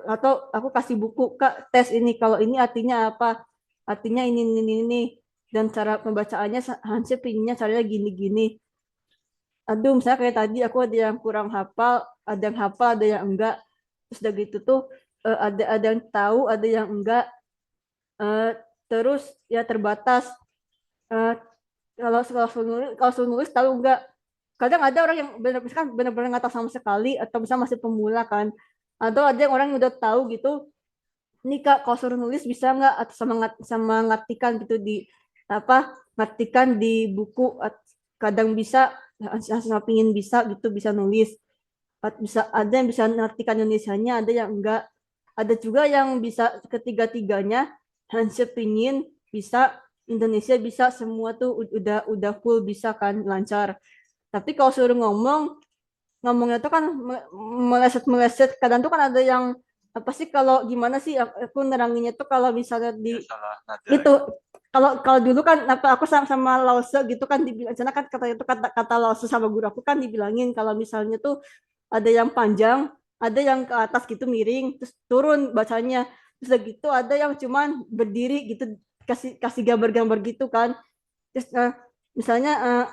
atau aku kasih buku kak tes ini kalau ini artinya apa artinya ini dan cara pembacaannya Hansip pinginnya caranya gini-gini aduh misalnya kayak tadi aku ada yang kurang hafal ada yang hafal ada yang enggak terus udah gitu tuh ada yang tahu ada yang enggak eh, terus ya terbatas. Eh, kalau suruh nulis tahu enggak kadang ada orang yang benar-benar nggak tahu sama sekali atau bisa masih pemula kan atau ada yang orang yang udah tahu gitu nih kak kalau suruh nulis bisa nggak atau sama ngartikan gitu di apa ngartikan di buku kadang bisa sama pingin bisa gitu bisa nulis bisa ada yang bisa ngartikan Indonesianya ada yang enggak ada juga yang bisa ketiga-tiganya Hansip pingin bisa Indonesia bisa semua tuh udah full bisa kan lancar tapi kalau suruh ngomongnya tuh kan meleset kadang tuh kan ada yang apa sih kalau gimana sih aku neranginnya tuh kalau misalnya di Ya salah nada itu gitu. kalau kalau dulu kan apa aku sama Lause gitu kan dibilang sana kan kata itu kata Lause sama guru aku kan dibilangin kalau misalnya tuh ada yang panjang ada yang ke atas gitu miring terus turun bacanya terus udah gitu ada yang cuman berdiri gitu kasih kasih gambar-gambar gitu kan terus misalnya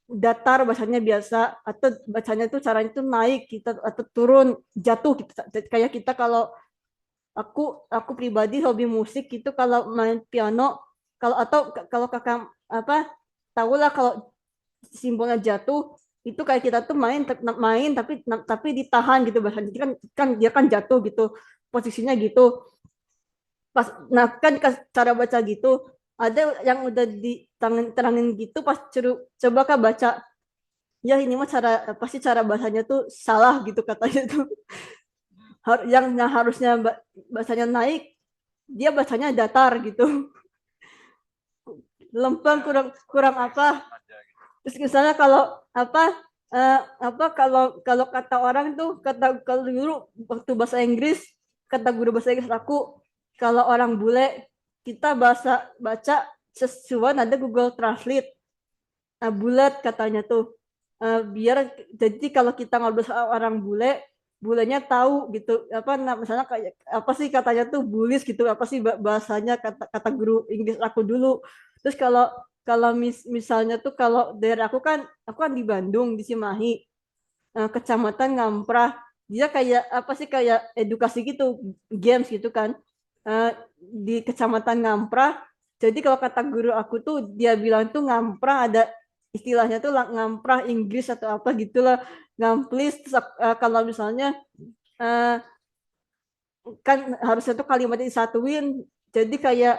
datar bacanya biasa atau bacanya itu caranya itu naik kita atau turun jatuh gitu kayak kita kalau aku pribadi hobi musik gitu kalau main piano kalau atau kalau kakak apa tahu lah kalau simbolnya jatuh itu kayak kita tuh main tapi ditahan gitu bahasanya kan kan dia kan jatuh gitu posisinya gitu pas nah kan cara baca gitu ada yang udah diterangin gitu pas coba kak baca ya ini mah cara pasti cara bahasanya tuh salah gitu katanya tuh yang harusnya bahasanya naik dia bacanya datar gitu lempeng Ya kurang kurang apa aja gitu. terus misalnya kalau apa apa kalau kalau kata orang tuh kata kalau dulu waktu bahasa Inggris kata guru bahasa Inggris aku kalau orang bule kita bahasa baca sesuai ada Google Translate bulat katanya tuh. Biar jadi kalau kita ngobrol sama orang bule bulenya tahu gitu apa misalnya kayak apa sih katanya tuh bulis gitu apa sih bahasanya kata kata guru Inggris aku dulu terus kalau kalau misalnya tuh kalau daerah aku kan di Bandung di Cimahi kecamatan Ngamprah dia kayak apa sih kayak edukasi gitu games gitu kan di kecamatan Ngamprah jadi kalau kata guru aku tuh dia bilang tuh Ngamprah ada istilahnya tuh ngamprah Inggris atau apa gitulah ngamplis. Terus kalau misalnya eh, kan harusnya tuh kalimatnya disatuin, jadi kayak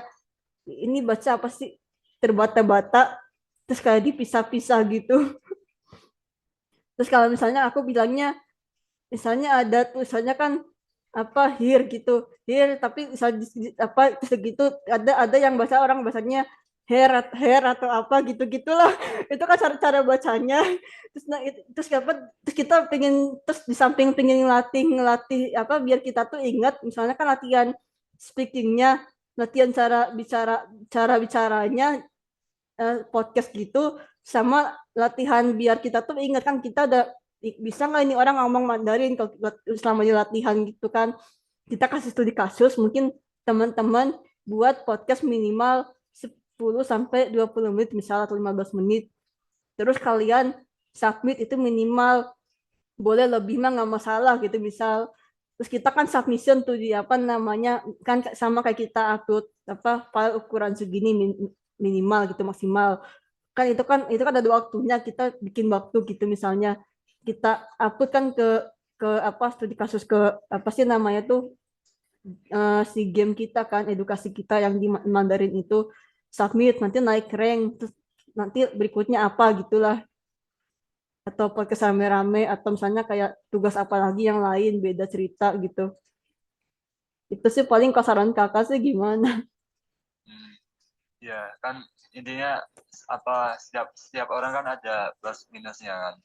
ini baca apa sih, terbata-bata, terus kayak dipisah-pisah gitu. Terus kalau misalnya aku bilangnya, misalnya ada tulisannya kan apa here gitu, here, tapi misalnya apa terus gitu, ada yang bahasa orang bahasanya hair atau apa gitu gitulah. Itu kan cara-cara bacanya. Terus nah, terus apa, terus kita pengen, terus di samping pengen ngelatih apa biar kita tuh ingat, misalnya kan latihan speakingnya, latihan cara bicaranya, podcast gitu, sama latihan biar kita tuh ingat kan kita ada bisa nggak ini orang ngomong Mandarin kalau selama di latihan gitu kan. Kita kasih studi kasus, mungkin teman-teman buat podcast minimal 10 sampai 20 menit misal, atau 15 menit. Terus kalian submit itu minimal, boleh lebih mah nggak masalah gitu misal. Terus kita kan submission tuh di apa namanya, kan sama kayak kita upload apa file ukuran segini minimal gitu, maksimal kan. Itu kan ada waktunya, kita bikin waktu gitu, misalnya kita upload kan ke apa studi kasus, ke apa sih namanya tuh, si game kita kan, edukasi kita yang di Mandarin itu, submit nanti naik rank, terus nanti berikutnya apa gitulah, atau podcast rame-rame, atau misalnya kayak tugas apa lagi yang lain beda cerita gitu. Itu sih paling kasaran kakak sih gimana. Hmm, ya kan intinya apa, setiap orang kan ada plus minusnya kan.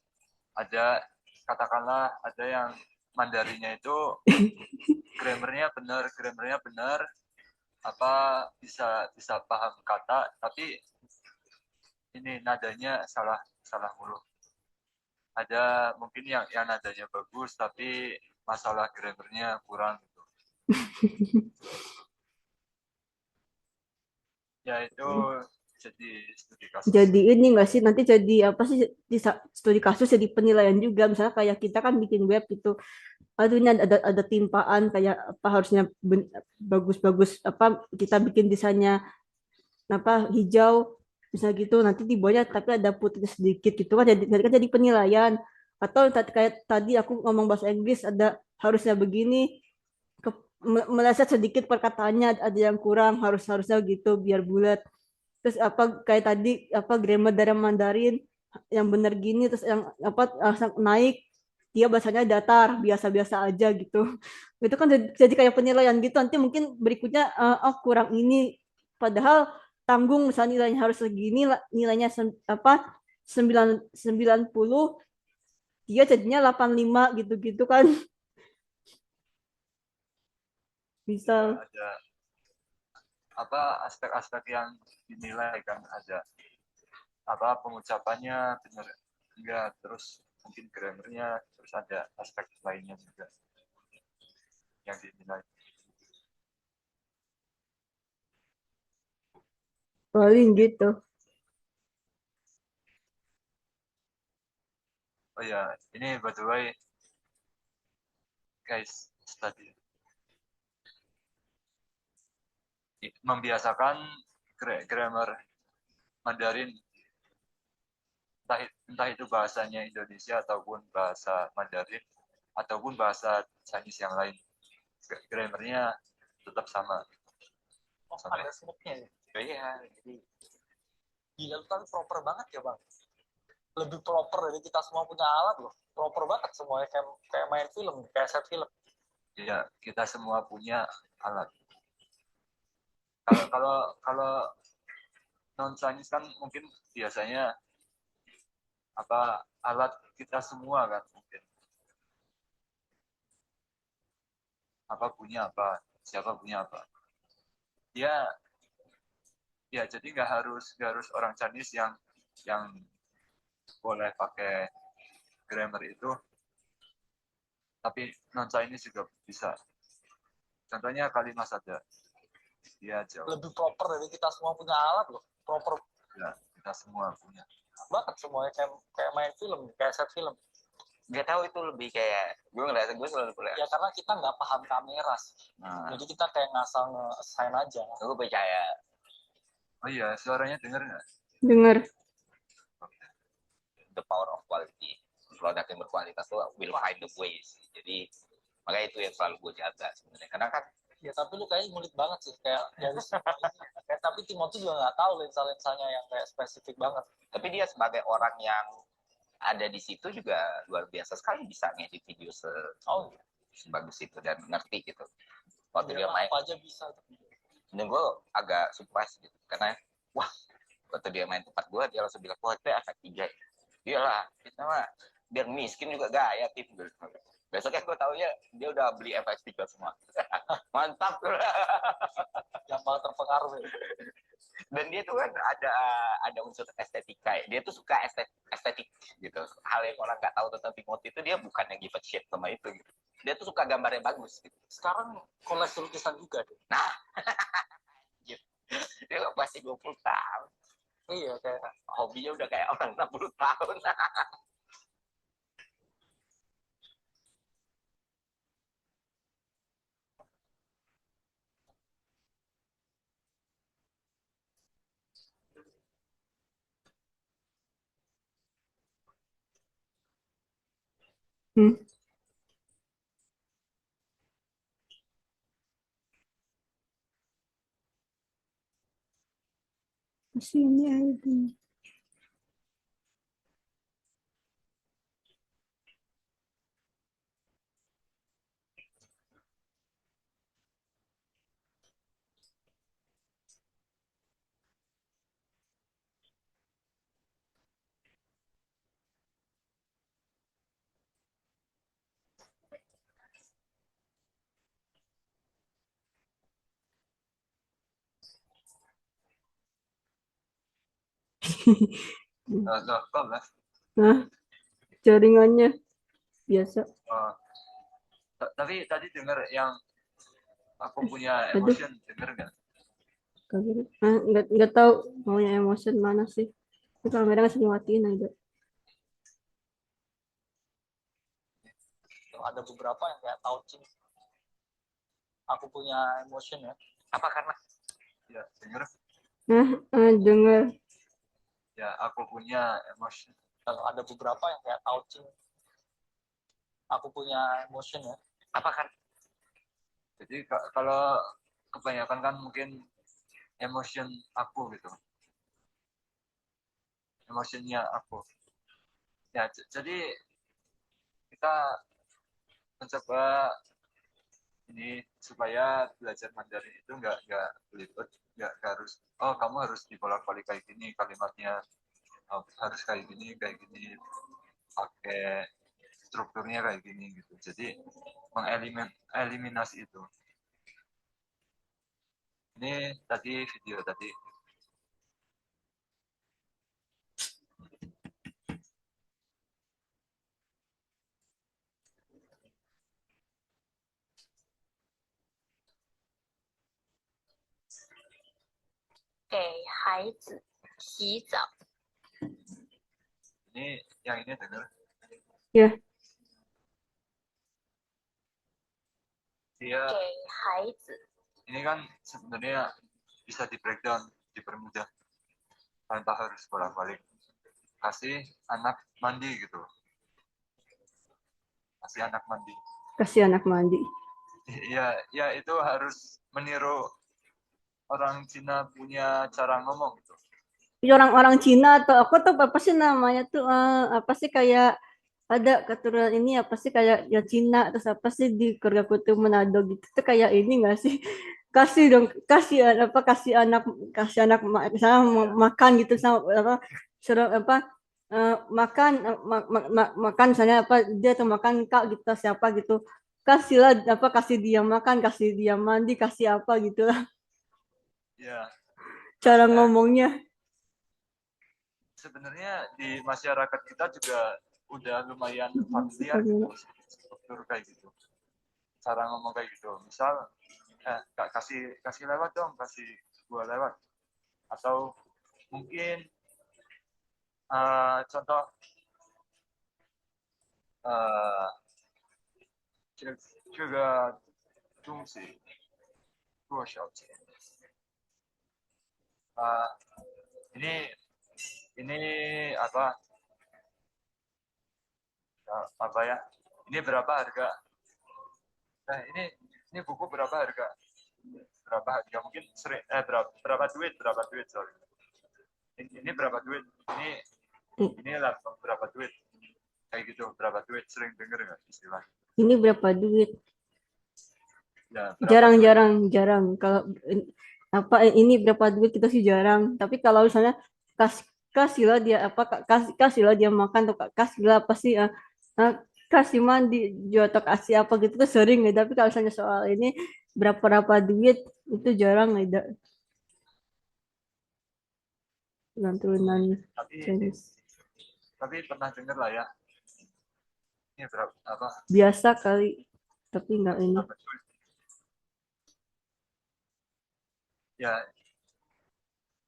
Ada, katakanlah ada yang Mandarinnya itu grammarnya benar, apa bisa bisa paham kata, tapi ini nadanya salah salah mulu. Ada mungkin yang nadanya bagus tapi masalah grammarnya kurang gitu. Ya itu jadi studi kasus. Jadi ini enggak sih, nanti jadi apa sih, di studi kasus jadi penilaian juga, misalnya kayak kita kan bikin web gitu, aduh ini ada timpaan kayak apa, harusnya bagus-bagus apa, kita bikin desainnya apa hijau misalnya gitu, nanti di bawahnya tapi ada putih sedikit gitu kan, jadi penilaian. Atau kayak tadi aku ngomong bahasa Inggris, ada harusnya begini, ke, meleset sedikit perkataannya, ada yang kurang, harusnya gitu biar bulat. Terus apa kayak tadi apa grammar dari Mandarin yang benar gini, terus yang apa langsung naik, dia bahasanya datar biasa-biasa aja gitu. Itu kan jadi kayak penilaian gitu, nanti mungkin berikutnya oh kurang ini, padahal tanggung misalnya nilainya harus segini, nilainya apa 90, dia jadinya 85 gitu-gitu kan. Ya Bisa. ada apa aspek-aspek yang dinilai kan, ada apa pengucapannya benar enggak, terus mungkin grammarnya, terus ada aspek lainnya juga yang dinilai. Paling gitu. Oh ya, ini by the way guys, tadi membiasakan grammar Mandarin, entah itu bahasanya Indonesia ataupun bahasa Mandarin ataupun bahasa Chinese yang lain, grammarnya tetap sama. Oh, ada snapnya ya? Iya, jadi gila lu kan proper banget ya bang. Lebih proper dari kita semua punya alat loh. Proper banget semuanya, kayak main film, kayak set film. Ya, kita semua punya alat. Kalau non Chinese kan mungkin biasanya apa alat kita semua kan, mungkin apa punya apa, siapa punya apa. Ya, ya jadi nggak harus orang Chinese yang boleh pakai grammar itu, tapi non Chinese juga bisa. Contohnya kalimat saja, dia jauh. Lebih proper dari kita semua punya alat loh. Proper Ya, kita semua punya. banget semuanya, kayak main film, kayak set film. Gak tahu itu lebih kayak gue selalu kuliah. Ya karena kita nggak paham kamera sih. Nah, Jadi kita kayak ngasal nge-assign aja. Gue percaya oh iya, suaranya dengar nggak? Dengar. the power of quality. produk yang berkualitas tuh will find the ways. Jadi makanya itu yang selalu gue jaga sebenarnya. Karena kan Ya tapi lu kayaknya ngulik banget sih, kayak dari semua ini. Kayak, tapi Timothy juga nggak tahu lensa-lensanya yang kayak spesifik banget. tapi dia sebagai orang yang ada di situ juga luar biasa sekali bisa ngedit video Oh, sebagus itu dan ngerti gitu. Waktu dia dia main, apa aja bisa. dan gue agak surprise gitu karena wah waktu dia main tempat gue dia langsung bilang wah itu efek 3 ya lah kita mah biar miskin juga gaya tim gitu. Besoknya gue tau ya dia udah beli FX 3 semua. Mantap. Yang paling terpengaruh ya. Dan dia tuh kan ada unsur estetika ya. Dia tuh suka estetik gitu. Hal yang orang nggak tahu tentang Timothy itu dia bukan yang give a shit sama itu gitu. Dia tuh suka gambarnya bagus gitu. Sekarang koleksi lukisan juga deh. Nah, gitu. Dia masih 20 tahun. Iya, kayak Hobinya udah kayak orang 60 tahun. Hmm. Sini aja. Kok lah. Nah, jaringannya biasa. Tapi tadi dengar yang aku punya Aduh. emotion, dengar nggak? Kagak. Ah, nggak tahu maunya emotion mana sih. Itu kamera nggak dimatiin aja. ada beberapa yang kayak touching. Aku punya emotion ya. Apa karena Ya, dengar. Dengar. Ya, aku punya emotion. Kalau ada beberapa yang kayak touching. Aku punya emotion ya. apa kan Jadi kalau kebanyakan kan mungkin emotion aku gitu. Emotionnya aku. Ya, jadi kita mencoba ini supaya belajar Mandarin itu nggak belibet, nggak harus kamu harus dibolak-balik kayak gini kalimatnya, harus kayak gini pakai strukturnya kayak gini gitu. Jadi mengeliminasi itu. Ini tadi video tadi. Ini yang ini dengar. Ya. Dia ini kan sebenarnya bisa di breakdown, dipermudah tanpa harus bolak-balik. Kasih anak mandi gitu. Kasih anak mandi. Kasih anak mandi. Ya itu harus meniru orang Cina punya cara ngomong gitu. Orang-orang Cina atau aku tuh apa sih namanya tuh apa sih kayak ada keturunan ini apa sih kayak ya Cina terus apa sih di keluarga kutu Manado gitu tuh kayak ini nggak sih kasih dong kasih anak misalnya makan gitu sama apa suruh apa makan makan misalnya apa dia tuh makan kak gitu siapa gitu kasihlah apa kasih dia makan kasih dia mandi kasih apa gitu lah Ya. cara ngomongnya. Sebenarnya di masyarakat kita juga udah lumayan familiar gitu, struktur kayak gitu, cara ngomong kayak gitu. Misal kasih lewat dong, kasih gua lewat, atau mungkin contoh juga fungsi gua ini apa apa ya? Ini berapa harga? Nah, ini buku berapa harga? Berapa harga? Mungkin berapa duit, sorry. Ini berapa duit? Ini laptop berapa duit? Kayak gitu, berapa duit? Sering denger nggak istilah? Ini berapa duit? Ya, berapa Jarang. Kalau ini berapa duit kita sih jarang. Tapi kalau misalnya kasihlah dia kasihlah dia makan atau kasihlah apa sih kasih mandi juga atau kasih apa gitu tuh sering ya. Tapi kalau misalnya soal ini berapa duit itu jarang ya. Turunan tapi Chinese. tapi pernah denger lah ya. Ini berapa apa? Biasa kali, tapi nggak ini. Berapa duit? Ya,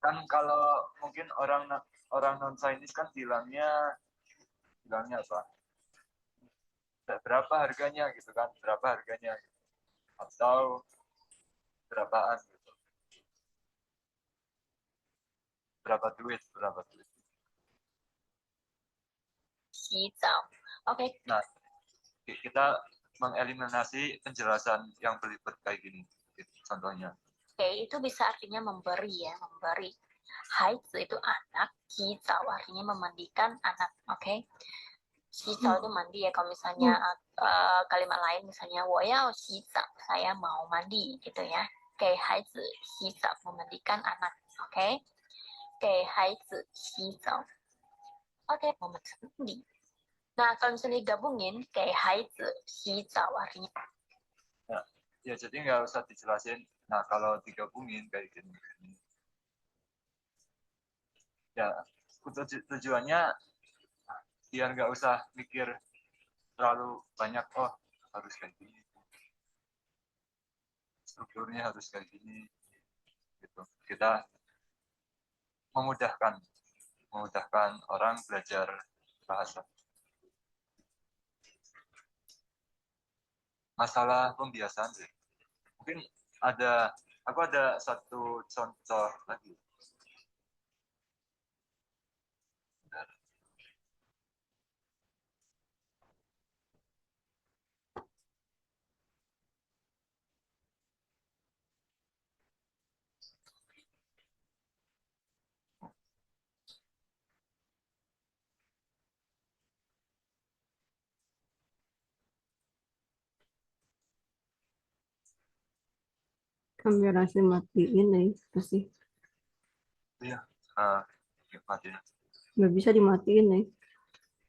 kan kalau mungkin orang non Chinese kan bilangnya apa? Berapa harganya gitu kan? Berapa harganya? Atau berapaan gitu? Berapa duit? 洗澡。OK， Nah, kita mengeliminasi penjelasan yang belibet kayak gini. Contohnya. Oke, itu bisa artinya memberi ya, memberi. Haizi itu anak, 洗澡 artinya memandikan anak, oke? 洗澡 itu mandi ya, kalau misalnya kalimat lain misalnya 我要洗澡, saya mau mandi gitu ya. 给孩子洗澡 memandikan anak, oke? 给孩子洗澡. Oke, mandi. Nah, kalau misalnya digabungin, 给孩子洗澡 artinya Ya, jadi nggak usah dijelasin. Nah, kalau digabungin kayak gini. Ya, tujuannya biar nggak usah mikir terlalu banyak. Oh, harus kayak gini. Strukturnya harus kayak gini. Gitu. Kita memudahkan orang belajar bahasa. Masalah pembiasaan sih. Mungkin aku ada satu contoh lagi. Kamera saya matiin nih, pasti Iya, matiin. nggak bisa dimatiin nih,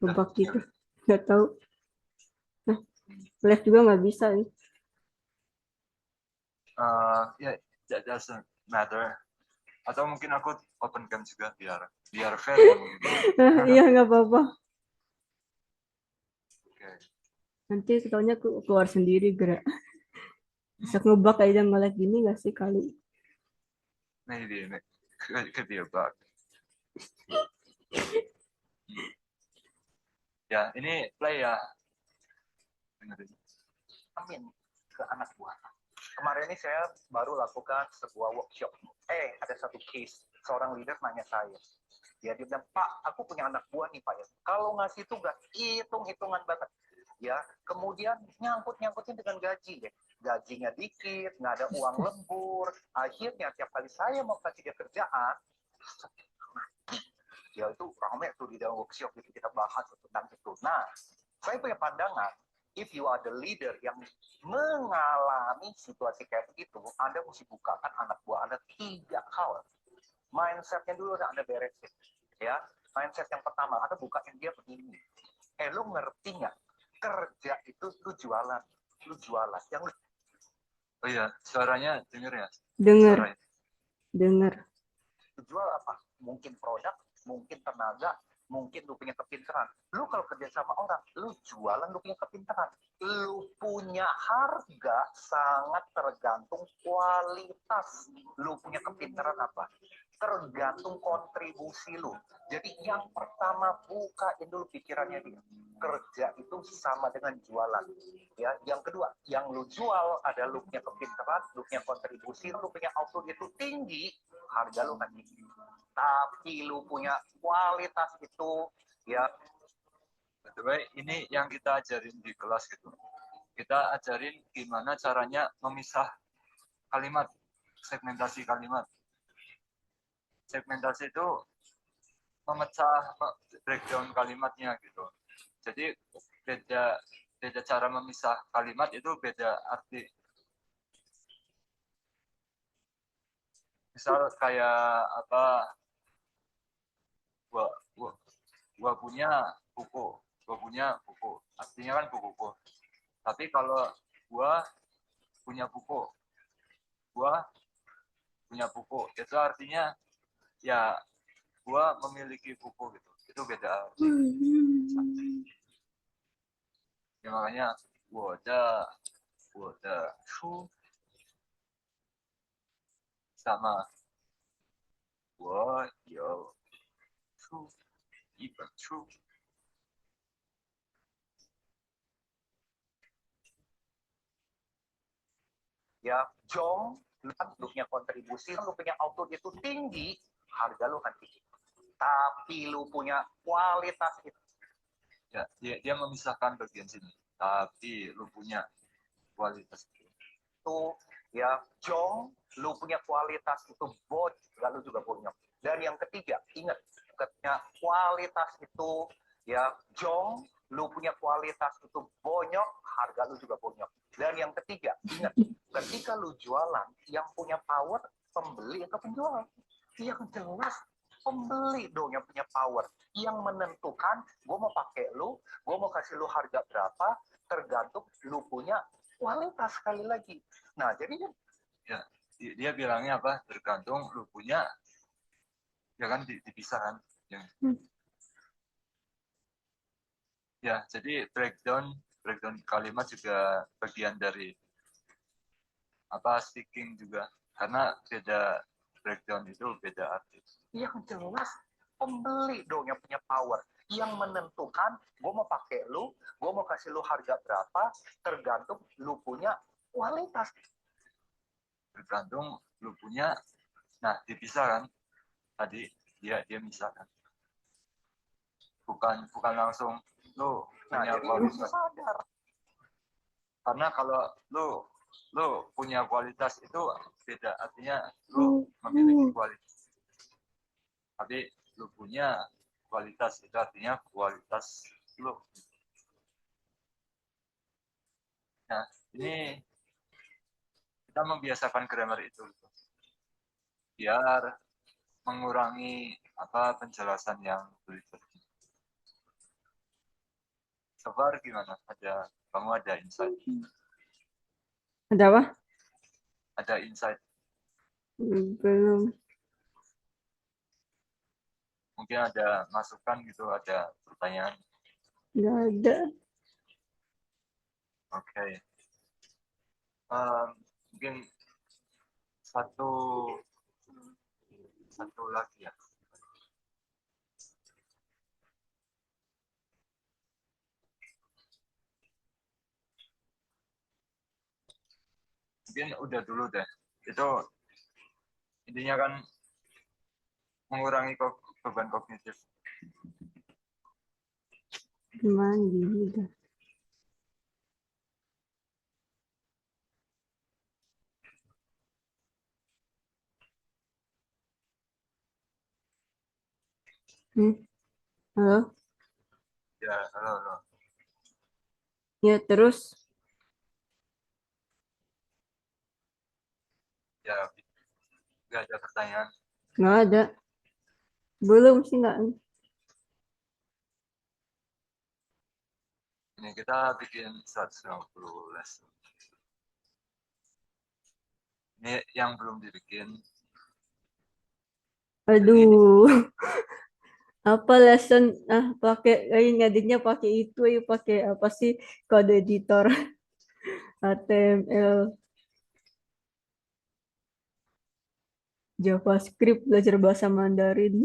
bebak gitu, nggak tahu. Nah, live juga nggak bisa nih. Ya, that doesn't matter. Atau mungkin aku open cam juga biar fair ya mungkin. Iya nggak apa-apa. Oke. Nanti ketahunya keluar sendiri gerak. Bisa ngebak aja nge-live gini nggak sih kali? Maybe could be a bug. Ya, ini play ya. Dengerin. Amin ke anak buah. Kemarin ini saya baru lakukan sebuah workshop. Ada satu case, seorang leader nanya saya. Dia bilang, Pak, aku punya anak buah nih Pak ya. Kalau ngasih tugas, hitung-hitungan banget. Ya, kemudian nyangkut-nyangkutin dengan gaji ya. Gajinya dikit, nggak ada uang lembur. Akhirnya tiap kali saya mau kasih dia kerjaan, ya itu ramai tuh di dalam workshop itu kita bahas tentang itu. Nah, saya punya pandangan, if you are the leader yang mengalami situasi kayak begitu, Anda mesti bukakan anak buah Anda 3 hal. Mindsetnya dulu Anda beresin. Ya, mindset yang pertama, Anda bukain dia begini. Lu ngerti nggak? Kerja itu lu jualan. Yang Oh iya, suaranya denger ya? Dengar. Suaranya. Dengar. lu jual apa? Mungkin produk, mungkin tenaga, mungkin lu punya kepintaran. Lu kalau kerja sama orang, lu jualan lu punya kepintaran. Lu punya harga sangat tergantung kualitas. Lu punya kepintaran apa? Tergantung kontribusi lu. Jadi yang pertama bukain dulu pikirannya dia. Kerja itu sama dengan jualan. Ya, yang kedua, yang lu jual ada lu punya kepintaran, lu punya kontribusi, lu punya output itu tinggi, harga lu kan tinggi. Tapi lu punya kualitas itu ya By the way, ini yang kita ajarin di kelas gitu. Kita ajarin gimana caranya memisah kalimat, segmentasi kalimat. Segmentasi itu memecah breakdown kalimatnya gitu. Jadi beda cara memisah kalimat itu beda arti. Misal kayak apa? Gua punya buku, artinya kan buku. Tapi kalau gua punya buku, itu artinya ya gua memiliki buku gitu. Itu beda arti. Ya makanya 我的书 sama 我有书一本书。 Ya, Jong, lu kan lu punya kontribusi, lu punya output itu tinggi, harga lu kan tinggi. Tapi lu punya kualitas Ya, dia memisahkan bagian sini. Tapi lu punya kualitas itu, ya, Jong, lu punya kualitas itu bot, lalu juga bonyok. Dan yang ketiga, ingat, ketika kualitas itu, ya, Jong, lu punya kualitas itu bonyok, harga lu juga bonyok. Dan yang ketiga, ingat, ketika lu jualan, yang punya power pembeli atau penjual? Yang jelas pembeli dong yang punya power, yang menentukan gue mau pakai lu, gue mau kasih lu harga berapa, tergantung lu punya kualitas sekali lagi. Nah, jadi ya, dia bilangnya apa? Tergantung lu punya, ya kan dipisah kan. Ya, jadi breakdown kalimat juga bagian dari apa speaking juga, karena beda breakdown itu beda arti. yang jelas pembeli dong yang punya power, yang menentukan gue mau pakai lu, gue mau kasih lu harga berapa, tergantung lu punya kualitas. Tergantung lu punya, nah dipisah kan tadi, dia misahkan, bukan langsung lu punya kualitas. Sadar. Karena kalau lu punya kualitas itu beda, artinya lu memiliki kualitas. Tapi lu punya kualitas itu artinya kualitas lu. Nah, ini kita membiasakan grammar itu biar mengurangi apa penjelasan yang berlebihan. So far gimana? Kamu ada insight? Ada apa? Ada insight? Belum. Mungkin ada masukan gitu, ada pertanyaan? Nggak ada. Oke. Mungkin satu lagi ya. Mungkin udah dulu deh. Itu intinya kan mengurangi beban kognitif. Gimana gini dah. Halo? Ya, halo. Ya, terus? Ya, nggak ada pertanyaan. Nggak ada. Belum sih, nggak. Ini kita bikin 150 lesson. Ini yang belum dibikin. Aduh. Apa lesson pakai ngeditnya pakai itu ya, pakai apa sih kode editor HTML, JavaScript, belajar bahasa Mandarin.